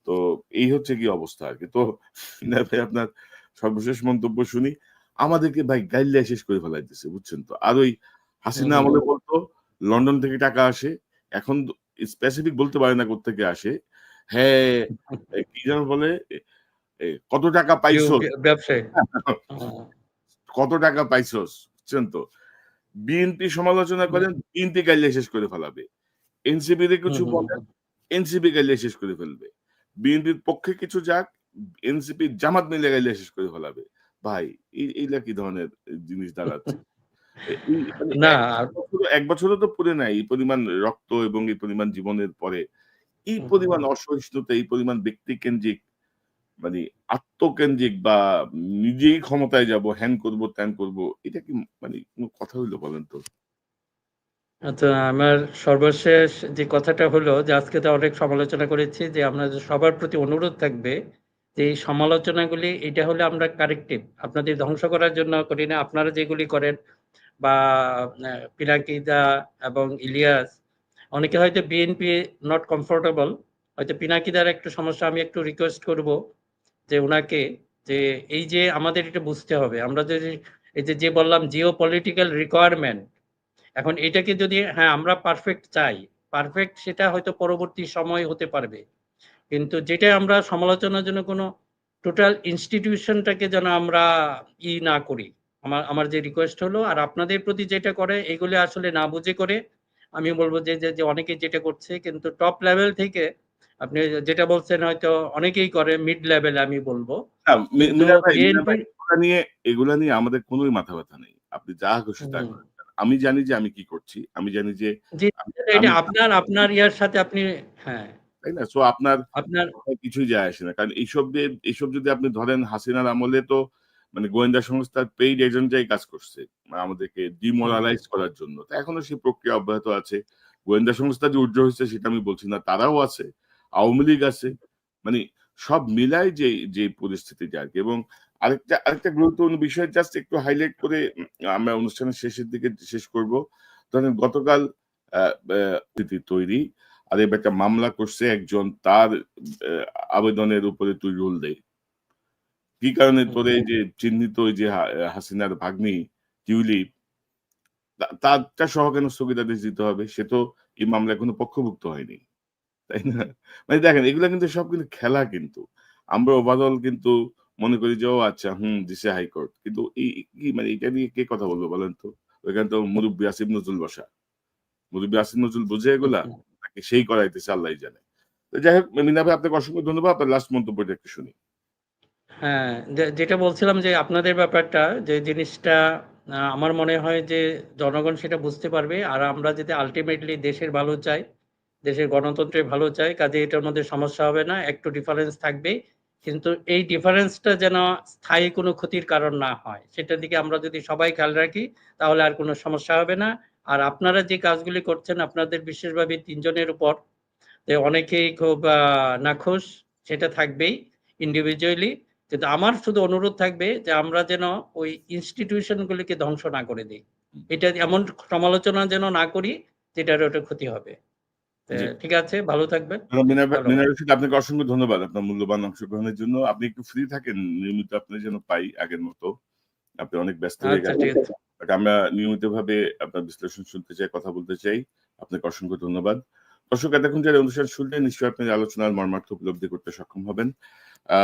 তো এই হচ্ছে গিয়ে অবস্থা আরকি। তো না ভাই আপনার সর্বশেষ মন্তব্য শুনি। আমাদেরকে ভাই গাইল্লা শেষ করে ফেলাইতেছে বুঝছেন তো। আর ওই হুম, হাসিনা হুম। আমলে বলতো লন্ডন থেকে টাকা আসে। এখন স্পেসিফিক বলতে পারে না কোত্থেকে আসে। হ্যাঁ, কি যেন বলে? এ এ কত টাকা পাইছো? ব্যবসায়ী। হুম, কত টাকা পাইছস? বুঝছেন তো? বিএনপি সমালোচনা করেন, বিএনপি গাইল্লা শেষ করে ফেলাবে। এনসিপি তে হুম, কিছু হুম, বলেন, এনসিপি গাইল্লা শেষ করে ফেলবে। বিএনপির পক্ষে কিছু যাক, এনসিপি জামাত মিলে গাইল্লা শেষ করে ফেলাবে। ভাই এইগুলা কি ধরনের জিনিস দাঁড়াচ্ছে? এই মানে না। ১ বছরও তো পুরে নাই। এই পরিমাণ রক্ত এবং এই পরিমাণ জীবনের পরে, এই হুম, পরিমাণ অসহিষ্ণুতা, এই পরিমাণ ব্যক্তিকেন্দ্রিক মানে আত্মকেন্দ্রিক বা নিজেই ক্ষমতায় যাবো, হ্যান করব, ত্যান করব। এটা কি মানে কোন কথা হইলো বলেন তো? আচ্ছা, আমার সর্বশেষ যে কথাটা হলো যে আজকে তো অনেক সমালোচনা করেছি, যে আপনাদের সবার প্রতি অনুরোধ থাকবে যে এই সমালোচনাগুলি এটা হলে আমরা কারেক্টিভ। আপনাদের ধ্বংস করার জন্য করি না। আপনারা যেগুলি করেন বা পিনাকিদা এবং ইলিয়াস, অনেকে হয়তো বিএনপি নট কমফোর্টেবল। হয়তো পিনাকিদার একটু সমস্যা, আমি একটু রিকোয়েস্ট করব যে উনাকে, যে এই যে আমাদের এটা বুঝতে হবে, আমরা যদি এই যে বললাম জিও পলিটিক্যাল রিকোয়ারমেন্ট, এখন এটাকে যদি, হ্যাঁ আমরা পারফেক্ট চাই, পারফেক্ট সেটা হয়তো পরবর্তী সময় হতে পারবে। কিন্তু যেটা আমরা সমালোচনার জন্য কোনো টোটাল ইনস্টিটিউশনটাকে যেন আমরা না করি। আমার যে রিকোয়েস্ট হলো, আর আপনাদের প্রতি যেটা করে এগুলো আসলে না বুঝে করে, আমি বলবো যে অনেকেই যেটা করছে কিন্তু টপ লেভেল থেকে, আপনি যেটা বলছেন হয়তো অনেকেই করে মিড লেভেলে আমি বলবো। না কিন্তু মিনার ভাই বিএনপির। এগুলা নিয়ে আমাদের কোনই মাথা ব্যাথা নেই। আপনি যা খুশি তা করেন। আমি জানি যে আমি কি করছি। আমি জানি যে জি, আমি এটা আমি আপনার ইয়ার সাথে আপনি হ্যাঁ, তাই না? সো আপনার আপনার কথায় কিছুই যায় আসে না। কারণ এইসব যদি আপনি ধরেন হাসিনার আমলে তো মানে গোয়েন্দা সংস্থার পেইড এজেন্টরাই কাজ করছে। মানে আমাদেরকে হুম, ডিমোরালাইজ করার জন্য। তো এখনো সেই প্রক্রিয়া অব্যাহত আছে। গোয়েন্দা সংস্থা যে উর্জ হইছে সেটা আমি বলছি না। তারাও আছে। আওয়ামী লীগ আছে। মানে সব মিলায় যে পরিস্থিতিটা আরকি। এবং আরেকটা গুরুত্বপূর্ণ বিষয় জাস্ট একটু হাইলাইট করে আমরা অনুষ্ঠানের শেষের দিকে শেষ করব। ধরেন গতকাল আ ব্যা তৈরি আর এবার একটা মামলা করছে একজন তার আবেদনের উপরে তুই রুল দে। কি কারণে হুম, তোর এই যে চিহ্নিত ওই যে হাসিনার ভাগ্নি টিউলিপ তারটা সহ কেন স্থগিতাদেশ দিতে হবে? সে তো এই মামলায় এখনো পক্ষভুক্ত হয়নি। তাই না? মানে দেখেন এগুলা কিন্তু সব কিন্তু খেলা কিন্তু। আমরা ওভারঅল কিন্তু মনে করি যে ও আচ্ছা দিছে হাইকোর্ট। কিন্তু কি মানে এটা নিয়ে কে কথা বলবে বলেন তো? ওইখানে তো মুরুব্বি আসিফ নজরুল বসা। মুরুব্বি আসিফ নজরুল বুঝে এগুলা? হুম। নাকি সেই করাইতেছে আল্লাহই জানে। তো যাই হোক মিনা ভাই আপনাকে অসংখ্য ধন্যবাদ। আপনার লাস্ট মন্তব্যটা একটু শুনি। হ্যাঁ, যেটা বলছিলাম যে আপনাদের ব্যাপারটা যে জিনিসটা আমার মনে হয় যে জনগণ সেটা বুঝতে পারবে। আর আমরা যদি আল্টিমেটলি দেশের ভালো চাই, দেশের গণতন্ত্রের ভালো চাই, কাজেই এটার মধ্যে সমস্যা হবে না। একটু ডিফারেন্স থাকবেই। কিন্তু এই ডিফারেন্সটা যেন স্থায়ী কোনো ক্ষতির কারণ না হয়। সেটার দিকে আমরা যদি সবাই খেয়াল রাখি তাহলে আর কোনো সমস্যা হবে না। আর আপনারা যে কাজগুলি করছেন আপনাদের বিশেষভাবে ৩ জনের উপর অনেকেই খুব নাখুশ সেটা থাকবেই ইন্ডিভিজুয়ালি। কিন্তু আমার শুধু অনুরোধ থাকবে যে আমরা যেন ওই ইনস্টিটিউশন গুলিকে ধ্বংস না করে দেই। হুম, এটা এমন সমালোচনা যেন না করি যেটার ওটা ক্ষতি হবে। জি। ঠিক আছে, ভালো থাকবেন। মিনা ধন্যবাদ। রশিদ আপনাকে অসংখ্য ধন্যবাদ আপনার মূল্যবান অংশগ্রহণের জন্য। আপনি একটু ফ্রি থাকেন নিয়মিত আপনি যেন পাই আগের মতো। আপনি অনেক ব্যস্ত হয়ে আচ্ছা গেছেন। ঠিক আছে। বাট আমরা নিয়মিতভাবে আপনার বিশ্লেষণ শুনতে চাই, কথা বলতে চাই। আপনাকে অসংখ্য ধন্যবাদ। দর্শক এতক্ষণ যারা অনুষ্ঠান শুনলেন নিশ্চয়ই আপনি আলোচনার মর্মার্থ উপলব্ধি করতে সক্ষম হবেন। আ